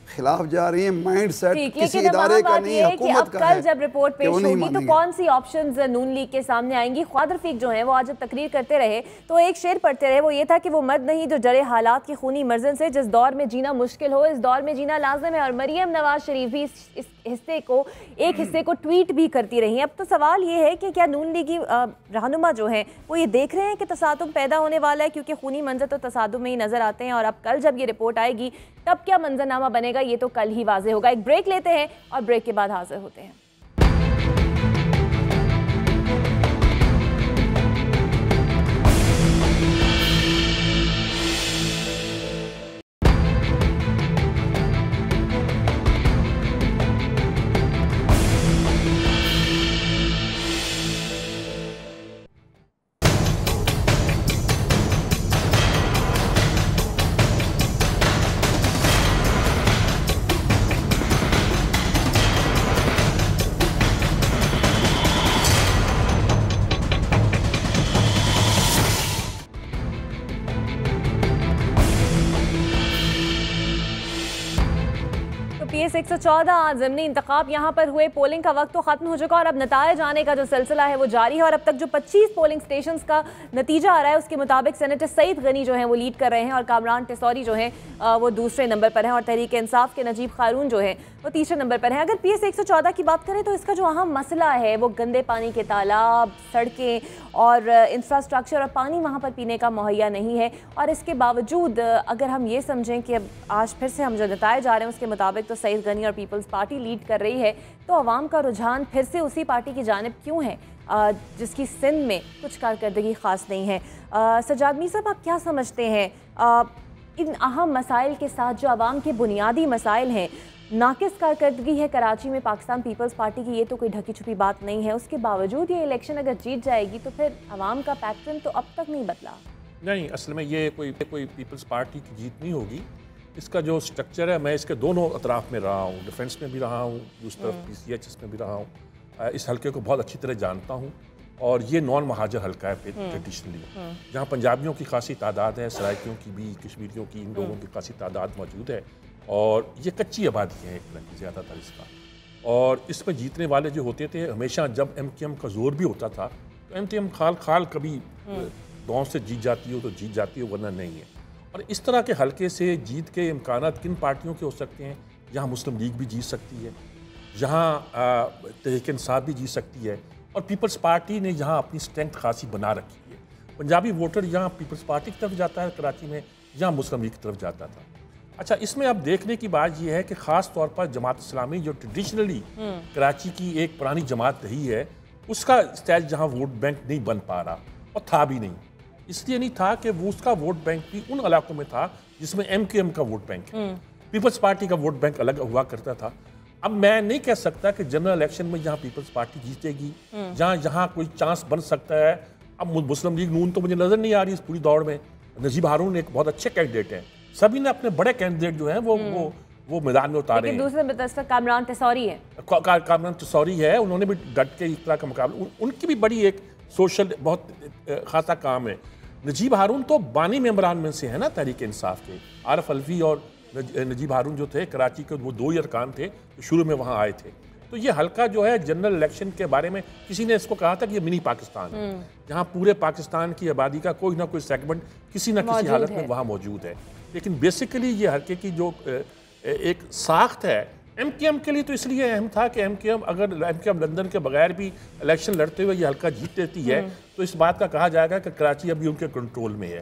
खिलाफ जा रही है। माइंड सेट किसी इदारे का नहीं, हुकूमत का है। कल जब रिपोर्ट पेश होगी तो कौन सी ऑप्शंस नून लीग के सामने आएंगी? ख्वादर रफीक जो है वो आज जब तकरीर करते रहे तो एक शेर पढ़ते रहे, वो ये था कि वो मर्द नहीं जो डरे हालात की खूनी मर्जन से, जिस दौर में जीना मुश्किल हो इस दौर में जीना लाजिम है। और मरियम नवाज शरीफ भी इस हिस्से को ट्वीट भी करती रही। अब तो सवाल ये है कि क्या नून लीगी रहनुमा जो हैं वो ये देख रहे हैं कि तसादुम पैदा होने वाला है, क्योंकि खूनी मंजर तो तसादुम में ही नजर आते हैं। और अब कल जब ये रिपोर्ट आएगी तब क्या मंजरनामा बनेगा ये तो कल ही वाज़ेह होगा। एक ब्रेक लेते हैं और ब्रेक के बाद हाजिर होते हैं। PS 114 ज़िमनी इंतखाब यहाँ पर हुए। पोलिंग का वक्त तो ख़त्म हो चुका और अब नतायज आने का जो सिलसिला है वो जारी है। और अब तक जो 25 पोलिंग स्टेशंस का नतीजा आ रहा है उसके मुताबिक सेनेटर सईद गनी जो हैं वो लीड कर रहे हैं और कामरान टेसौरी जो हैं वो दूसरे नंबर पर हैं और तहरीक इंसाफ के नजीब खारून जो है वो तीसरे नंबर पर हैं। अगर PS 114 की बात करें तो इसका जो अहम मसला है वो गंदे पानी के तालाब, सड़कें और इंफ्रास्ट्रक्चर और पानी वहाँ पर पीने का मुहैया नहीं है। और इसके बावजूद अगर हम ये समझें कि अब आज फिर से हम जो नताए जा रहे हैं उसके मुताबिक तो सईद गनी और पीपल्स पार्टी लीड कर रही है, तो अवाम का रुझान फिर से उसी पार्टी की जानिब क्यों है जिसकी सिंध में कुछ कारकर्दगी ख़ास नहीं है? सज्जाद मीर साहब, आप क्या समझते हैं इन अहम मसाइल के साथ जो अवाम के बुनियादी मसाइल हैं, नाकिस कारकर्दगी है कराची में पाकिस्तान पीपल्स पार्टी की, ये तो कोई ढकी छुपी बात नहीं है, उसके बावजूद ये इलेक्शन अगर जीत जाएगी तो फिर अवाम का पैटर्न तो अब तक नहीं बदला। नहीं, असल में ये कोई पीपल्स पार्टी की जीत नहीं होगी। इसका जो स्ट्रक्चर है, मैं इसके दोनों अतराफ में रहा हूँ, डिफेंस में भी रहा हूँ, दूसरी तरफ PCHS में भी रहा हूँ, इस हल्के को बहुत अच्छी तरह जानता हूँ। और ये नॉन महाजर हल्का है ट्रेडिशनली, जहाँ पंजाबियों की खासी तादाद है, सराइकियों की भी, कश्मीरियों की, इन लोगों की खासी तादाद मौजूद है और ये कच्ची आबादी है एक तरह की ज़्यादातर इसका। और इसमें जीतने वाले जो होते थे हमेशा, जब MKM का जोर भी होता था तो MKM खाल कभी गाँव से जीत जाती हो तो जीत जाती हो, वरना नहीं है। और इस तरह के हल्के से जीत के इम्कानात किन पार्टियों के हो सकते हैं? जहाँ मुस्लिम लीग भी जीत सकती है, जहाँ तहरीक इंसाफ भी जीत सकती है, और पीपल्स पार्टी ने यहाँ अपनी स्ट्रेंथ खासी बना रखी है। पंजाबी वोटर यहाँ पीपल्स पार्टी की तरफ जाता है कराची में, यहाँ मुस्लिम लीग की तरफ जाता था। अच्छा, इसमें अब देखने की बात यह है कि ख़ास तौर पर जमात इस्लामी जो ट्रेडिशनली कराची की एक पुरानी जमात रही है, उसका स्टेज जहाँ वोट बैंक नहीं बन पा रहा, और था भी नहीं। इसलिए नहीं था कि वो उसका वोट बैंक भी उन इलाकों में था जिसमें MKM का वोट बैंक है, पीपल्स पार्टी का वोट बैंक अलग हुआ करता था। अब मैं नहीं कह सकता कि जनरल इलेक्शन में जहाँ पीपल्स पार्टी जीतेगी, जहाँ कोई चांस बन सकता है। अब मुस्लिम लीग नून तो मुझे नज़र नहीं आ रही इस पूरी दौड़ में। नजीब हारून एक बहुत अच्छे कैंडिडेट हैं, सभी ने अपने बड़े कैंडिडेट जो हैं वो मैदान में उतारे हैं। दूसरे कामरान टेसौरी है, कामरान टेसौरी है, उन्होंने भी डट के इस तरह का मुकाबला, उनकी भी बड़ी एक सोशल बहुत खासा काम है। नजीब हारून तो बानी मेंबरान में से है ना तहरीक इंसाफ के। आरफ अलवी और नजीब हारून जो थे कराची के, वो 2 ही अरकान थे जो शुरू में वहाँ आए थे। तो ये हल्का जो है जनरल इलेक्शन के बारे में किसी ने इसको कहा था कि ये मिनी पाकिस्तान है, जहाँ पूरे पाकिस्तान की आबादी का कोई ना कोई सेगमेंट किसी न किसी हालत में वहाँ मौजूद है। लेकिन बेसिकली ये हल्के की जो एक साख्त है MKM के लिए तो इसलिए अहम था कि MKM लंदन के बगैर भी इलेक्शन लड़ते हुए ये हल्का जीत लेती है, तो इस बात का कहा जाएगा कि कराची अभी उनके कंट्रोल में है।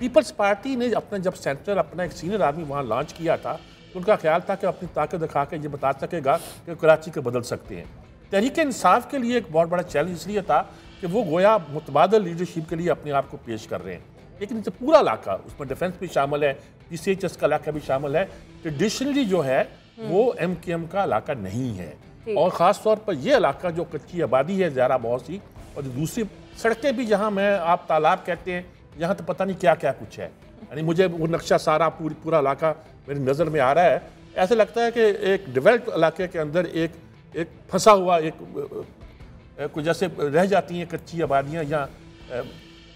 पीपल्स पार्टी ने अपना जब सेंटर अपना एक सीनियर आदमी वहाँ लॉन्च किया था तो उनका ख्याल था कि अपनी ताकत दिखा के ये बता सकेगा कि कराची को बदल सकते हैं। तहरीक इंसाफ के लिए एक बहुत बड़ा चैलेंज इसलिए था कि वो गोया मुतबादल लीडरशिप के लिए अपने आप को पेश कर रहे हैं। लेकिन इसे पूरा इलाका, उसमें डिफेंस भी शामिल है, PCHS का इलाका भी शामिल है, ट्रेडिशनली जो है वो MQM का इलाका नहीं है। और ख़ास तौर पर यह इलाका जो कच्ची आबादी है ज़्यादा बहुत सी, और दूसरी सड़कें भी जहाँ मैं आप तालाब कहते हैं, यहाँ तो पता नहीं क्या क्या कुछ है। यानी मुझे वो नक्शा सारा पूरा इलाका मेरी नज़र में आ रहा है, ऐसे लगता है कि एक डेवलप्ड इलाके के अंदर एक फंसा हुआ कुछ जैसे रह जाती हैं कच्ची आबादियाँ या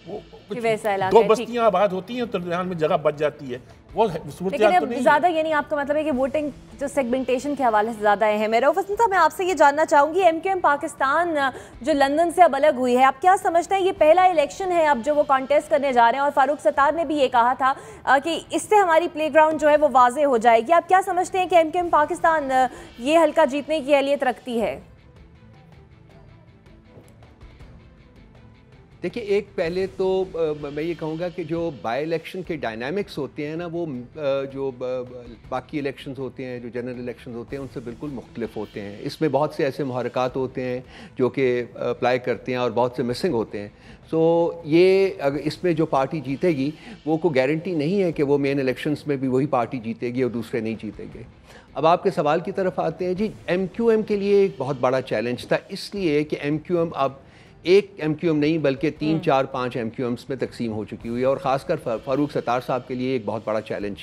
दो बस्तियां आबाद होती हैं तो दरमियान में जगह बच जाती है। वो लेकिन अब ज़्यादा यानी आपका मतलब है कि वोटिंग जो सेगमेंटेशन के हवाले से ज़्यादा अहम है। रऊफ हसन साहब, मैं आपसे ये जानना चाहूँगी, MQM पाकिस्तान जो लंदन से अब अलग हुई है, आप क्या समझते हैं ये पहला इलेक्शन है अब जो वो कॉन्टेस्ट करने जा रहे हैं, और फारूक सत्तार ने भी ये कहा था कि इससे हमारी प्ले ग्राउंड जो है वो वाजे हो जाएगी। आप क्या समझते हैं कि MQM पाकिस्तान ये हल्का जीतने की अहलियत रखती है? देखिए, एक पहले तो मैं ये कहूँगा कि जो बाई इलेक्शन के डायनामिक्स होते हैं ना, वो जो बाकी इलेक्शंस होते हैं, जो जनरल इलेक्शंस होते हैं, उनसे बिल्कुल मुख्तलिफ होते हैं। इसमें बहुत से ऐसे मुहरकात होते हैं जो कि अप्लाई करते हैं और बहुत से मिसिंग होते हैं। सो ये अगर इसमें जो पार्टी जीतेगी वो को गारंटी नहीं है कि वो मेन इलेक्शंस में भी वही पार्टी जीतेगी और दूसरे नहीं जीतेंगे। अब आपके सवाल की तरफ आते हैं जी, MQM के लिए एक बहुत बड़ा चैलेंज था, इसलिए कि MQM अब एक MQM नहीं बल्कि 3, 4, 5 MQMs में तकसीम हो चुकी हुई है, और ख़ासकर फारूक सत्तार साहब के लिए एक बहुत बड़ा चैलेंज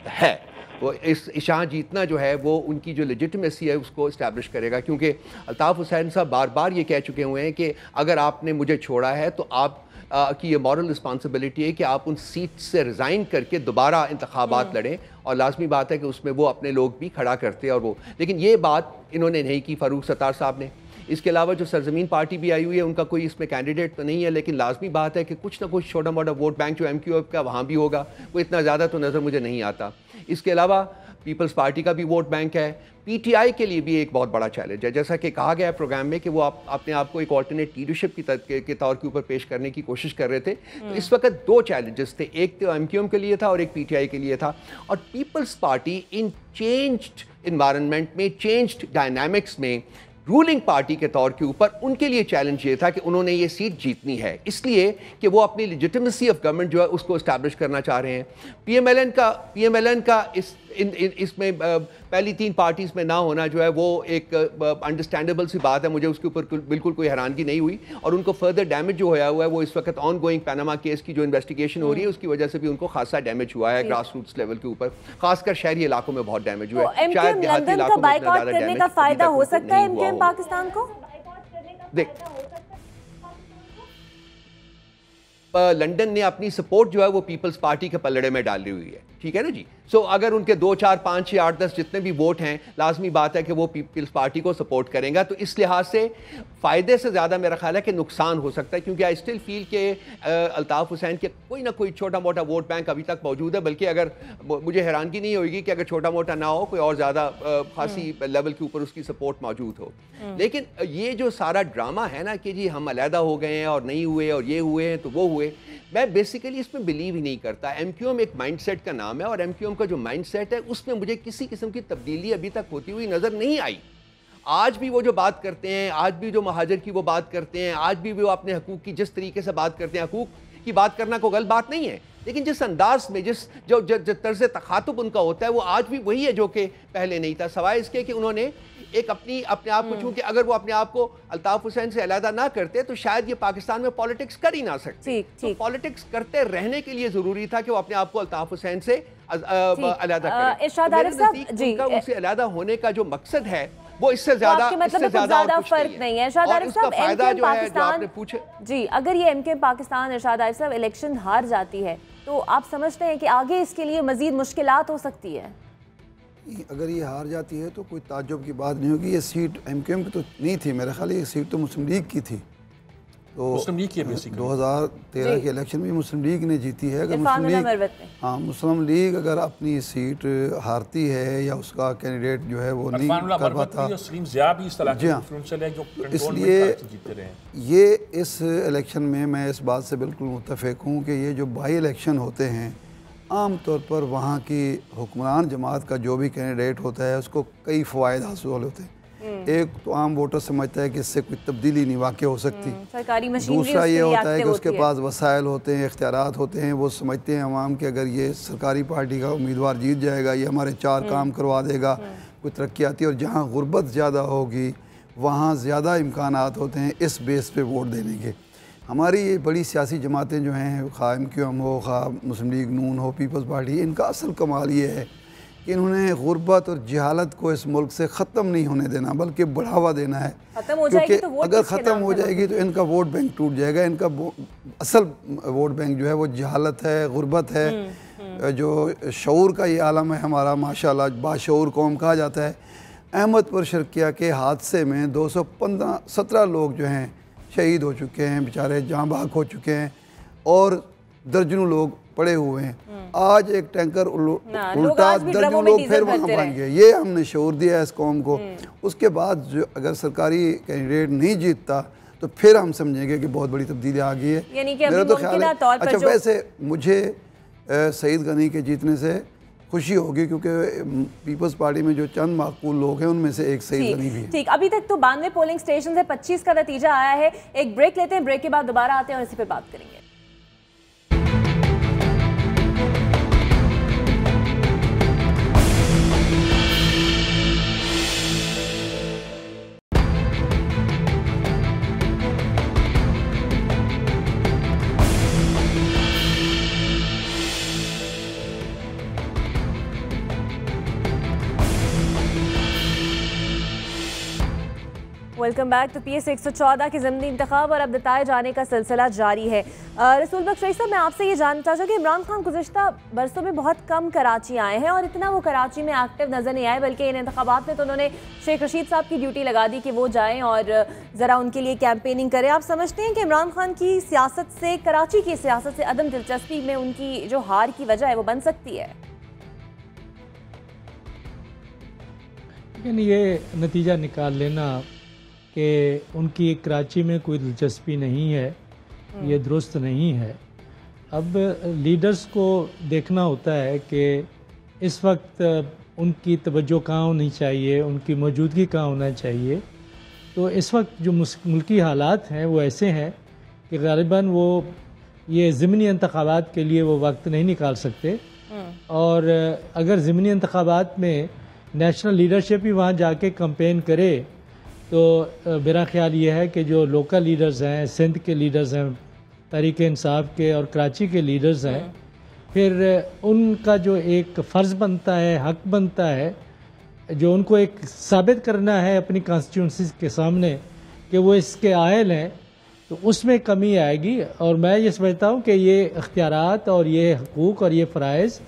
है। वो इस यहाँ जीतना जो है वो उनकी जो लेजिटिमेसी है उसको इस्टेब्लिश करेगा, क्योंकि अल्ताफ़ हुसैन साहब बार बार ये कह चुके हुए हैं कि अगर आपने मुझे छोड़ा है तो आप की ये मॉरल रिस्पॉन्सिबिलिटी है कि आप उन सीट से रिज़ाइन करके दोबारा इंतखाबात लड़ें, और लाजमी बात है कि उसमें वो अपने लोग भी खड़ा करते हैं। और वो लेकिन ये बात इन्होंने नहीं की फारूक सत्तार साहब ने। इसके अलावा जो सरजमीन पार्टी भी आई हुई है, उनका कोई इसमें कैंडिडेट तो नहीं है, लेकिन लाजमी बात है कि कुछ ना कुछ छोटा मोटा वोट बैंक जो MQM का वहाँ भी होगा, वो इतना ज़्यादा तो नज़र मुझे नहीं आता। इसके अलावा पीपल्स पार्टी का भी वोट बैंक है। PTI के लिए भी एक बहुत बड़ा चैलेंज है, जैसा कि कहा गया है प्रोग्राम में कि वो अपने आप को एक ऑल्टरनेट लीडरशिप के तौर के ऊपर पेश करने की कोशिश कर रहे थे। तो इस वक्त दो चैलेंजेस थे, एक तो MQM के लिए था और एक PTI के लिए था। और people's party in changed environment में, चेंज्ड डायनामिक्स में रूलिंग पार्टी के तौर के ऊपर उनके लिए चैलेंज ये था कि उन्होंने ये सीट जीतनी है, इसलिए कि वो अपनी लेजिटिमेसी ऑफ गवर्नमेंट जो है उसको इस्टेब्लिश करना चाह रहे हैं। PMLN का इसमें पहली 3 पार्टीज़ में ना होना जो है वो एक अंडरस्टैंडेबल सी बात है, मुझे उसके ऊपर बिल्कुल कोई हैरानगी नहीं हुई। और उनको फर्दर डैमेज जो होया हुआ है वो इस वक्त ऑन गोइंग पैनामा केस की जो इन्वेस्टिगेशन हो रही है उसकी वजह से भी उनको खासा डैमेज हुआ है ग्रास रूट्स लेवल के ऊपर, खासकर शहरी इलाकों में बहुत डैमेज हुआ है। शायद देहाती इलाकों में बाइकआउट करने का फायदा हो सकता है MQM पाकिस्तान को। देख, लंदन ने अपनी सपोर्ट जो है वो पीपल्स पार्टी के पलड़े में डाली हुई है, ठीक है ना जी। सो अगर उनके 2, 4, 5, 6, 8, 10 जितने भी वोट हैं, लाजमी बात है कि वो पीपल्स पार्टी को सपोर्ट करेंगे। तो इस लिहाज से फ़ायदे से ज़्यादा मेरा ख्याल है कि नुकसान हो सकता है, क्योंकि आई स्टिल फील के अल्ताफ़ हुसैन के कोई ना कोई छोटा मोटा वोट बैंक अभी तक मौजूद है, बल्कि अगर मुझे हैरानगी नहीं होगी कि अगर छोटा मोटा ना हो, कोई और ज़्यादा खासी लेवल के ऊपर उसकी सपोर्ट मौजूद हो। लेकिन ये जो सारा ड्रामा है ना कि जी हम अलहदा हो गए हैं और नहीं हुए और ये हुए हैं तो वो हुए, मैं बेसिकली इसमें बिलीव ही नहीं करता। MQM एक माइंडसेट का नाम है, और MQM का जो माइंडसेट है उसमें मुझे किसी किस्म की तब्दीली अभी तक होती हुई नज़र नहीं आई। आज भी वो जो बात करते हैं, आज भी जो महाजर की वो बात करते हैं, आज भी वो अपने हकूक़ की जिस तरीके से बात करते हैं, हकूक़ की बात करना कोई गलत बात नहीं है, लेकिन जिस अंदाज में जो तर्ज़ तखातुब उनका होता है वो आज भी वही है जो कि पहले नहीं था, सवाए इसके कि उन्होंने एक अपने आप को, चूंकि अगर वो अपने आप को अल्ताफ़ हुसैन से अलहदा ना करते तो शायद ये पाकिस्तान में पॉलिटिक्स कर ही ना सकते। तो पॉलिटिक्स करते रहने के लिए जरूरी था कि वो अपने आप को अल्ताफ़ हुसैन से अलहदा करें। इरशाद आरिफ साहब जी, उनसे अलहदा होने का जो मकसद है वो इससे ज्यादा फर्क नहीं है। इरशाद आरिफ साहब, MQM पाकिस्तान जी, अगर ये MQM पाकिस्तान इरशाद आरिफ साहब इलेक्शन हार जाती है तो आप समझते हैं कि आगे इसके लिए मजीद मुश्किलात हो सकती है? अगर ये हार जाती है तो कोई ताज्जुब की बात नहीं होगी। ये सीट MQM की तो नहीं थी, मेरे ख्याल ये सीट तो मुस्लिम लीग की थी। तो मुस्लिम लीग की 2013 के इलेक्शन में मुस्लिम लीग ने जीती है। अगर मुस्लिम लीग अगर अपनी सीट हारती है या उसका कैंडिडेट जो है वो नहीं कर पाता, इसलिए ये इस इलेक्शन में मैं इस बात से बिल्कुल मुत्तफिक हूँ कि ये जो बाई इलेक्शन होते हैं आम तौर पर वहाँ की हुक्मरान जमात का जो भी कैंडिडेट होता है उसको कई फ़वाइद हासिल होते हैं। एक तो आम वोटर समझता है कि इससे कोई तब्दीली नहीं वाक़ई हो सकती, सरकारी मशीनरी दूसरा ये होता है कि उसके होती है। पास वसाइल होते हैं, इख्तियारात होते हैं, वो समझते हैं अवाम के अगर ये सरकारी पार्टी का उम्मीदवार जीत जाएगा, ये हमारे 4 काम करवा देगा, कोई तरक्की आती है। और जहाँ गुर्बत ज़्यादा होगी वहाँ ज़्यादा इम्कानात होते हैं इस बेस पे वोट देने के। हमारी ये बड़ी सियासी जमातें जो हैं, खा MQM हो, खा मुस्लिम लीग नून हो, पीपल्स पार्टी, इनका असल कमाल ये है कि इन्होंने गुर्बत और जहालत को इस मुल्क से ख़त्म नहीं होने देना बल्कि बढ़ावा देना है। क्योंकि तो अगर ख़त्म हो जाएगी तो इनका वोट बैंक टूट जाएगा। इनका असल वोट बैंक जो है वो जहालत है, गुर्बत है, जो शऊर का ये आलम है हमारा, माशाल्लाह बाशऊर कौम कहा जाता है। अहमदपुर शर्किया के हादसे में 217 लोग जो हैं शहीद हो चुके हैं, बेचारे जाँ बाग हो चुके हैं और दर्जनों लोग पड़े हुए हैं। आज एक टैंकर उल्टा, दर्जनों लोग फिर वहाँ बन गए। ये हमने शऊर दिया है इस कौम को। उसके बाद जो अगर सरकारी कैंडिडेट नहीं जीतता तो फिर हम समझेंगे कि बहुत बड़ी तब्दीली आ गई है। मेरा तो ख्याल है। अच्छा, वैसे मुझे सईद गनी के जीतने से खुशी होगी क्योंकि पीपल्स पार्टी में जो चंद माकूल लोग हैं उनमें से एक सईद गनी भी है। ठीक, अभी तक तो 92 पोलिंग स्टेशन से 25 का नतीजा आया है। एक ब्रेक लेते हैं, ब्रेक के बाद दोबारा आते हैं और इसी पे बात करेंगे। Welcome back. तो PS 114 के ज़िमनी इंतखाब और अब बताए जाने का सिलसिला जारी है। रसूल बख्श रईस साहब, मैं आपसे ये जानना चाहता हूँ कि इमरान खान गुज़िश्ता बरसों में बहुत कम कराची आए हैं और इतना वो कराची में एक्टिव नज़र नहीं आए, बल्कि इन इंतखाबात में तो उन्होंने शेख रशीद साहब की ड्यूटी लगा दी कि वो जाएँ और ज़रा उनके लिए कैंपेनिंग करें। आप समझते हैं कि इमरान खान की सियासत से, कराची की सियासत से अदम दिलचस्पी में उनकी जो हार की वजह है वो बन सकती है? लेकिन ये नतीजा निकाल लेना कि उनकी कराची में कोई दिलचस्पी नहीं है, ये दुरुस्त नहीं है। अब लीडर्स को देखना होता है कि इस वक्त उनकी तवज्जो कहाँ होनी चाहिए, उनकी मौजूदगी कहाँ होना चाहिए। तो इस वक्त जो मुल्की हालात हैं वो ऐसे हैं कि ग़ालिबन वो ये ज़िमनी इंतखाबात के लिए वो वक्त नहीं निकाल सकते। और अगर ज़िमनी इंतखाबात में नेशनल लीडरशिप ही वहाँ जाके कैंपेन करे तो मेरा ख्याल ये है कि जो लोकल लीडर्स हैं, सिंध के लीडर्स हैं, तहरीक इंसाफ के और कराची के लीडर्स हैं, फिर उनका जो एक फ़र्ज़ बनता है, हक बनता है, जो उनको एक साबित करना है अपनी कॉन्स्टिट्यूंसी के सामने कि वो इसके आयल हैं, तो उसमें कमी आएगी। और मैं ये समझता हूँ कि ये इख्तियारात और ये हकूक़ और ये फ़राइज़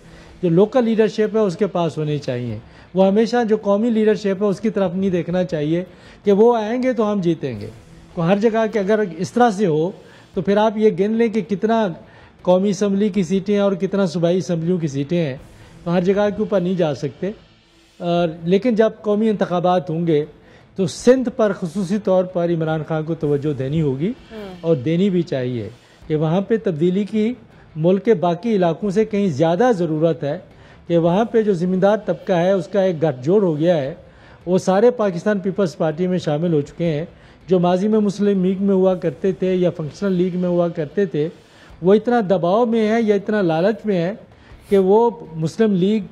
जो लोकल लीडरशिप है उसके पास होने चाहिए। वो हमेशा जो कौमी लीडरशिप है उसकी तरफ नहीं देखना चाहिए कि वो आएंगे तो हम जीतेंगे। तो हर जगह के अगर इस तरह से हो तो फिर आप ये गिन लें कि कितना कौमी असम्बली की सीटें हैं और कितना सूबाई असम्बलियों की सीटें हैं, तो हर जगह के ऊपर नहीं जा सकते। लेकिन जब कौमी इंतखाबात होंगे तो सिंध पर खुसूसी तौर पर इमरान खान को तवज्जो देनी होगी और देनी भी चाहिए कि वहाँ पर तब्दीली की मुल्क के बाकी इलाकों से कहीं ज़्यादा ज़रूरत है कि वहाँ पे जो ज़िम्मेदार तबका है उसका एक गठजोड़ हो गया है। वो सारे पाकिस्तान पीपल्स पार्टी में शामिल हो चुके हैं। जो माजी में मुस्लिम लीग में हुआ करते थे या फंक्शनल लीग में हुआ करते थे, वो इतना दबाव में है या इतना लालच में है कि वो मुस्लिम लीग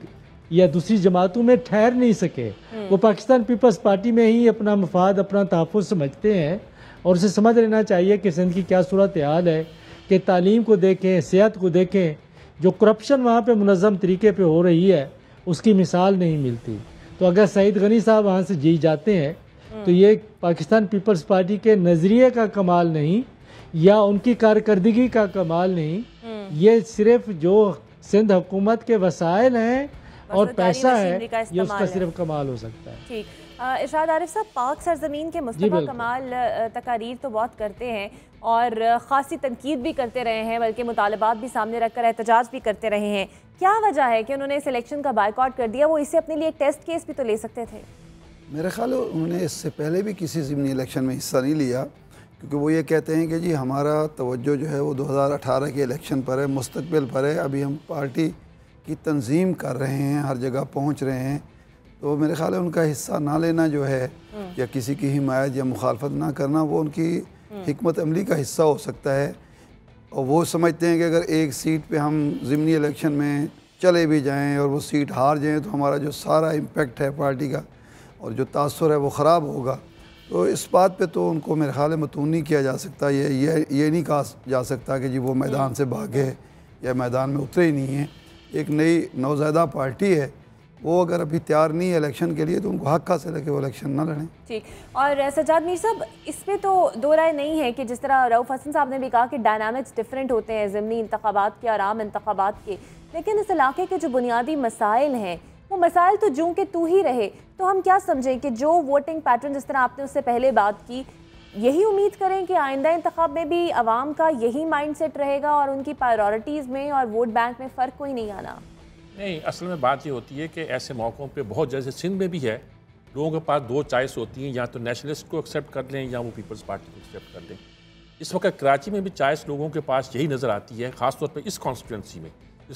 या दूसरी जमातों में ठहर नहीं सके। वो पाकिस्तान पीपल्स पार्टी में ही अपना मफाद, अपना तहफ़्फ़ुज़ समझते हैं। और उसे समझ लेना चाहिए कि सिंध की क्या सूरत हाल है, कि तालीम को देखें, सेहत को देखें। जो करप्शन वहाँ पे मुनज़्ज़म तरीके पे हो रही है उसकी मिसाल नहीं मिलती। तो अगर सईद गनी साहब वहाँ से जीत जाते हैं तो ये पाकिस्तान पीपल्स पार्टी के नज़रिए का कमाल नहीं या उनकी कारकर्दगी का कमाल नहीं, ये सिर्फ जो सिंध हुकूमत के वसाइल हैं और पैसा है, ये उसका सिर्फ कमाल हो सकता है। ठीक, इरशाद आरिफ साहब, पाक सरजमीन के मुस्तफा कमाल तकारीर तो बहुत करते हैं और ख़ासी तनकीद भी करते रहे हैं, बल्कि मुतालबात भी सामने रखकर एहतजाज भी करते रहे हैं। क्या वजह है कि उन्होंने इस इलेक्शन का बायकॉट कर दिया? वो इसे अपने लिए एक टेस्ट केस भी तो ले सकते थे। मेरा ख्याल है उन्होंने इससे पहले भी किसी ज़िमनी इलेक्शन में हिस्सा नहीं लिया, क्योंकि वो ये कहते हैं कि जी हमारा तवज्जो जो है वो 2018 के इलेक्शन पर है, मुस्तकबिल पर है। अभी हम पार्टी की तंजीम कर रहे हैं, हर जगह पहुँच रहे हैं। तो मेरे ख्याल है उनका हिस्सा ना लेना जो है या किसी की हिमायत या मुखालफत ना करना वो उनकी हिकमत अमली का हिस्सा हो सकता है। और वो समझते हैं कि अगर एक सीट पे हम ज़िमनी इलेक्शन में चले भी जाएं और वो सीट हार जाएं तो हमारा जो सारा इम्पेक्ट है पार्टी का और जो तासुर है वो ख़राब होगा। तो इस बात पे तो उनको मेरे ख्याल है मतून नहीं किया जा सकता। ये नहीं कहा जा सकता कि जी वो मैदान से भागे या मैदान में उतरे ही नहीं हैं। एक नई नौज़ायदा पार्टी है, वो अगर अभी तैयार नहीं है इलेक्शन के लिए तो उनको हक हासिल है कि वो इलेक्शन ना लड़ें। ठीक। और सज्जाद मीर साहब, इसमें तो दो राय नहीं है कि जिस तरह रऊफ हसन साहब ने भी कहा कि डायनामिक्स डिफरेंट होते हैं ज़िमनी इंतखाबात के और आम इंतखाबात के, लेकिन इस इलाके के जो बुनियादी मसाइल हैं वो मसाइल तो जूं के तू ही रहे। तो हम क्या समझें कि जो वोटिंग पैटर्न जिस तरह आपने उससे पहले बात की, यही उम्मीद करें कि आइंदा इंतखाब में भी अवाम का यही माइंड सेट रहेगा और उनकी प्रायोरिटीज़ में और वोट बैंक में फ़र्क कोई नहीं आना? नहीं, असल में बात ये होती है कि ऐसे मौक़ों पे बहुत, जैसे सिंध में भी है, लोगों के पास दो चॉइस होती हैं, या तो नेशनलिस्ट को एक्सेप्ट कर लें या वो पीपल्स पार्टी को एक्सेप्ट कर लें। इस वक्त कराची में भी चॉइस लोगों के पास यही नज़र आती है, ख़ासतौर पर इस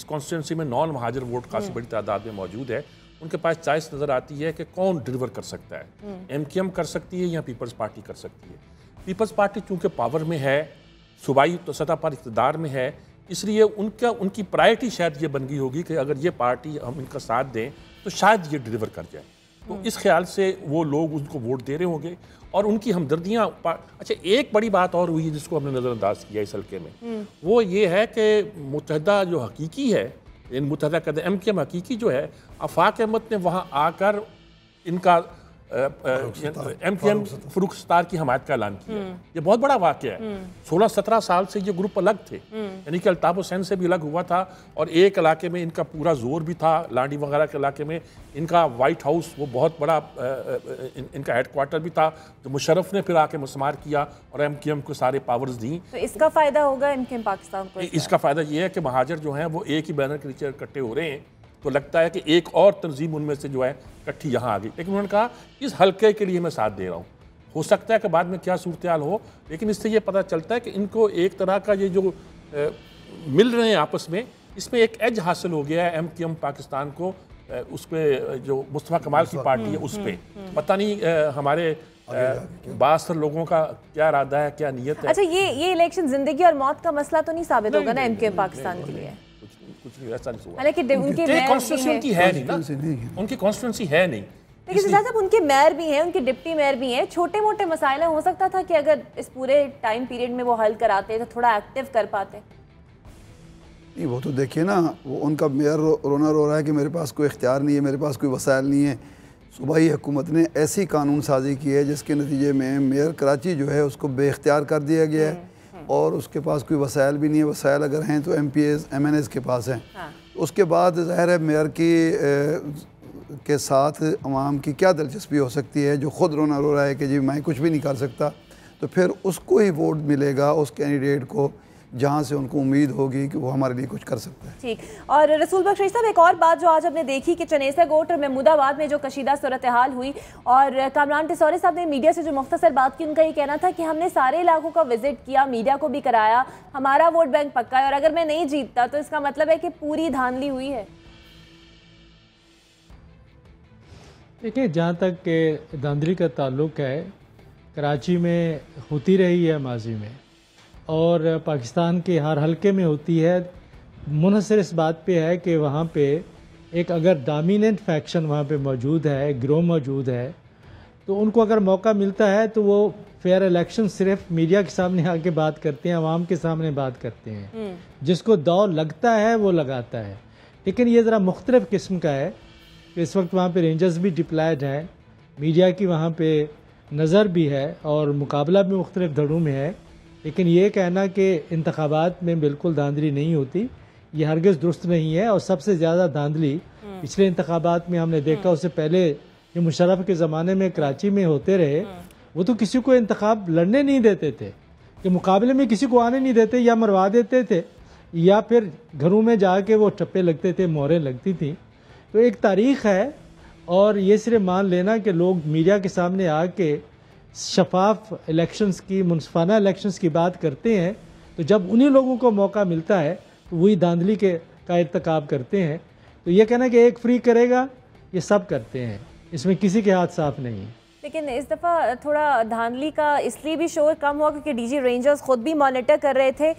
कॉन्स्टिट्यूंसी में नॉन महाजर वोट काफ़ी बड़ी तादाद में मौजूद है। उनके पास चॉइस नज़र आती है कि कौन डिलीवर कर सकता है। MKM कर सकती है या पीपल्स पार्टी कर सकती है। पीपल्स पार्टी चूँकि पावर में है, सूबाई तो सतह पर इक़्तिदार में है, इसलिए उनकी प्रायोरिटी शायद ये बन गई होगी कि अगर ये पार्टी हम इनका साथ दें तो शायद ये डिलीवर कर जाए। तो इस ख्याल से वो लोग उनको वोट दे रहे होंगे और उनकी हमदर्दियाँ। अच्छा, एक बड़ी बात और हुई है जिसको हमने नज़रअंदाज किया इस हल्के में, वो ये है कि मुत्तहदा जो हकीकी है, इन मुत्तहदा कहते हैं MKM हकीकी जो है, आफाक अहमद ने वहाँ आकर इनका MKM फरूख सत्तार की हमायत का ऐलान किया। ये बहुत बड़ा वाक़या है। 16-17 साल से ये ग्रुप अलग थे, यानी कि अल्ताफ हुसैन से भी अलग हुआ था और एक इलाके में इनका पूरा जोर भी था, लांडी वगैरह के इलाके में इनका वाइट हाउस वो बहुत बड़ा इनका हेडक्वार्टर भी था, जो मुशर्रफ ने फिर आके मुस्मार किया और MKM को सारे पावर्स दी। तो इसका फ़ायदा होगा MKM पाकिस्तान को? इसका फ़ायदा ये है कि महाजर जो हैं वो एक ही बैनर के नीचे इकट्ठे हो रहे हैं, तो लगता है कि एक और तंजीम उनमें से जो है इकट्ठी यहाँ आ गई। लेकिन उन्होंने कहा इस हल्के के लिए मैं साथ दे रहा हूँ, हो सकता है कि बाद में क्या सूरत हाल हो, लेकिन इससे ये पता चलता है कि इनको एक तरह का ये जो मिल रहे हैं आपस में, इसमें एक एज हासिल हो गया है MKM पाकिस्तान को। उस पर जो मुस्तफ़ा कमाल की पार्टी है उस पर पता नहीं हमारे बासर लोगों का क्या इरादा है, क्या नीयत है। अच्छा, ये इलेक्शन जिंदगी और मौत का मसला तो नहीं साबित होगा ना MKM पाकिस्तान के लिए? कुछ नहीं, ऐसा नहीं हुआ। हालांकि उनके कॉन्स्टिट्यूंसी है नहीं ना, उनकी कॉन्स्टिट्यूंसी है नहीं। लेकिन सज्जाद साहब, उनके मेयर भी हैं, उनके डिप्टी मेयर भी हैं। छोटे मोटे मसाइल हो सकता था कि अगर इस पूरे टाइम पीरियड में वो हल कराते तो थोड़ा एक्टिव कर पाते। नहीं, वो तो देखिए ना, वो उनका मेयर रोना रो रहा है कि मेरे पास कोई इख्तियार नहीं है, मेरे पास कोई वसाइल नहीं है। सूबाई हुकूमत ने ऐसी कानून साजी की है जिसके नतीजे में मेयर कराची जो है उसको बेख्तियार कर दिया गया है और उसके पास कोई वसाइल भी नहीं है। वसाइल अगर हैं तो MPs MNAs के पास हैं। उसके बाद ज़ाहिर है मेयर के साथ अवाम की क्या दिलचस्पी हो सकती है, जो ख़ुद रोना रो रहा है कि जी मैं कुछ भी नहीं कर सकता, तो फिर उसको ही वोट मिलेगा, उस कैंडिडेट को जहाँ से उनको उम्मीद होगी कि वो हमारे लिए कुछ कर सकता है। ठीक। और रसूल बख्श रईस साहब, एक और बात जो आज हमने देखी कि चनेसा गोट और महमूदाबाद में जो कशीदा सूरत हाल हुई और कामरान टिसौरी साहब ने मीडिया से जो मुख्तसर बात की, उनका ये कहना था कि हमने सारे इलाकों का विजिट किया, मीडिया को भी कराया, हमारा वोट बैंक पक्का है और अगर मैं नहीं जीतता तो इसका मतलब है कि पूरी धांधली हुई है। देखिए, जहाँ तक के धांधली का ताल्लुक है, कराची में होती रही है माजी में और पाकिस्तान के हर हलके में होती है। मुनहसर इस बात पे है कि वहाँ पे एक अगर डोमिनेंट फैक्शन वहाँ पे मौजूद है, गिरोह मौजूद है, तो उनको अगर मौका मिलता है तो वो फेयर इलेक्शन सिर्फ मीडिया के सामने आके बात करते हैं, आवाम के सामने बात करते हैं। जिसको दौर लगता है वो लगाता है। लेकिन ये ज़रा मुख्तलिफ किस्म का है। इस वक्त वहाँ पे रेंजर्स भी डिप्लॉयड हैं, मीडिया की वहाँ पे नज़र भी है और मुकाबला भी मुख्तलिफ धड़ों में है। लेकिन ये कहना कि इंतखाबात में बिल्कुल धांधली नहीं होती, ये हरगिज़ दुरुस्त नहीं है। और सबसे ज़्यादा धांधली पिछले इंतखाबात में हमने देखा। उससे पहले जो मुशर्रफ के ज़माने में कराची में होते रहे, वो तो किसी को इंतखाब लड़ने नहीं देते थे, कि मुकाबले में किसी को आने नहीं देते, या मरवा देते थे या फिर घरों में जाके वो टप्पे लगते थे, मोहरें लगती थी। तो एक तारीख़ है और ये सिर्फ मान लेना कि लोग मीडिया के सामने आके शफाफ इलेक्शंस की, मुनसिफाना इलेक्शंस की बात करते हैं, तो जब उन्हीं लोगों को मौका मिलता है तो वही धांधली का इर्तिकाब करते हैं। तो ये कहना कि एक फ्री करेगा, ये सब करते हैं। इसमें किसी के हाथ साफ नहीं है। लेकिन इस दफ़ा थोड़ा धांधली का इसलिए भी शोर कम हुआ क्योंकि डीजी रेंजर्स खुद भी मॉनिटर कर रहे थे।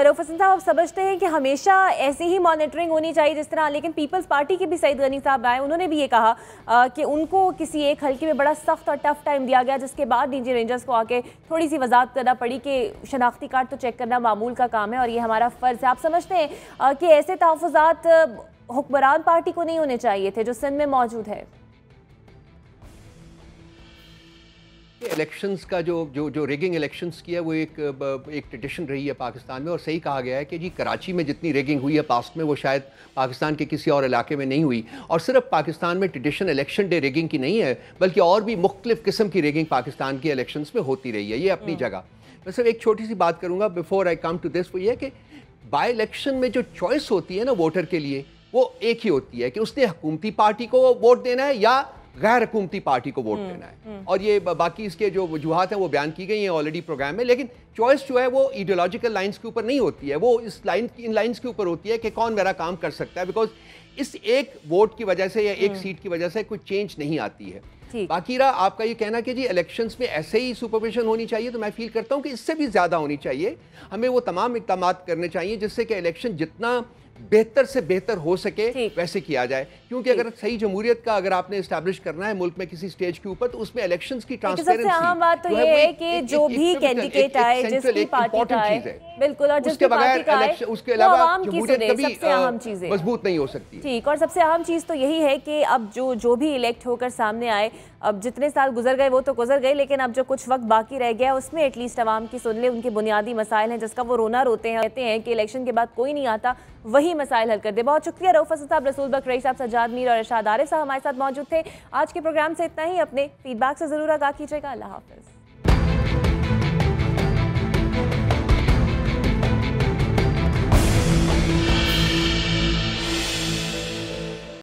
रऊफ हसन साहब, आप समझते हैं कि हमेशा ऐसी ही मॉनिटरिंग होनी चाहिए जिस तरह, लेकिन पीपल्स पार्टी के भी सईद गनी साहब आए, उन्होंने भी ये कहा कि उनको किसी एक हल्के में बड़ा सख्त और टफ टाइम दिया गया, जिसके बाद डीजी रेंजर्स को आके थोड़ी सी वजाहत करना पड़ी कि शनाख्ती कार्ड तो चेक करना मामूल का काम है और ये हमारा फ़र्ज़ है। आप समझते हैं कि ऐसे तहफ़्फ़ुज़ात हुक्मरान पार्टी को नहीं होने चाहिए थे जो सिंध में मौजूद है? इलेक्शंस का जो रेगिंग इलेक्शंस की है वो एक ट्रेडिशन रही है पाकिस्तान में, और सही कहा गया है कि जी कराची में जितनी रेगिंग हुई है पास्ट में वो शायद पाकिस्तान के किसी और इलाके में नहीं हुई। और सिर्फ पाकिस्तान में ट्रेडिशन इलेक्शन डे रेगिंग की नहीं है, बल्कि और भी मुख्तलिफ किस्म की रेगिंग पाकिस्तान के इलेक्शंस में होती रही है, ये अपनी जगह। मैं सिर्फ एक छोटी सी बात करूँगा before I come to this, वो ये है कि बाई इलेक्शन में जो चॉइस होती है ना वोटर के लिए, वो एक ही होती है कि उसने हुकूमती पार्टी को वोट देना है या गैर हुकूमती पार्टी को वोट देना है। और ये बाकी इसके जो वजूहात हैं वो बयान की गई हैं ऑलरेडी प्रोग्राम में, लेकिन चॉइस जो है वो आइडियोलॉजिकल लाइंस के ऊपर नहीं होती है, वो इन लाइंस के ऊपर होती है कि कौन मेरा काम कर सकता है, बिकॉज इस एक वोट की वजह से या एक सीट की वजह से कोई चेंज नहीं आती है। बाकी रहा आपका ये कहना कि जी इलेक्शंस में ऐसे ही सुपरविजन होनी चाहिए, तो मैं फील करता हूँ कि इससे भी ज़्यादा होनी चाहिए। हमें वो तमाम इक़दाम करने चाहिए जिससे कि इलेक्शन जितना बेहतर से बेहतर हो सके वैसे किया जाए, क्योंकि अगर सही जमहूरियत का अगर आपने एस्टैब्लिश करना है मुल्क में किसी स्टेज के ऊपर, तो उसमें इलेक्शंस की ट्रांसपेरेंसी सबसे अहम बात तो ये है कि जो भी कैंडिडेट आए, जिसकी पार्टी का आए, बिल्कुल, और जिसके बगैर उसके अलावा जमहूरियत कभी मजबूत नहीं हो सकती। ठीक, और सबसे अहम चीज़ तो यही है कि अब जो भी इलेक्ट होकर सामने आए, अब जितने साल गुजर गए वो तो गुजर गए, लेकिन अब जो कुछ वक्त बाकी रह गया उसमें एटलीस्ट आवाम की सुन ले, उनके बुनियादी मसाइल हैं जिसका वो रोना रोते हैं, कहते हैं कि इलेक्शन के बाद कोई नहीं आता, वही मसाइल हल कर दे। बहुत शुक्रिया रऊफ हसन साहब, रसूल बख्श रईस साहब, सज्जाद मीर और इरशाद आरिफ साहब हमारे साथ मौजूद थे। आज के प्रोग्राम से इतना ही। अपने फीडबैक से ज़रूर आगाह कीजिएगा। अल्लाह हाफ़िज़।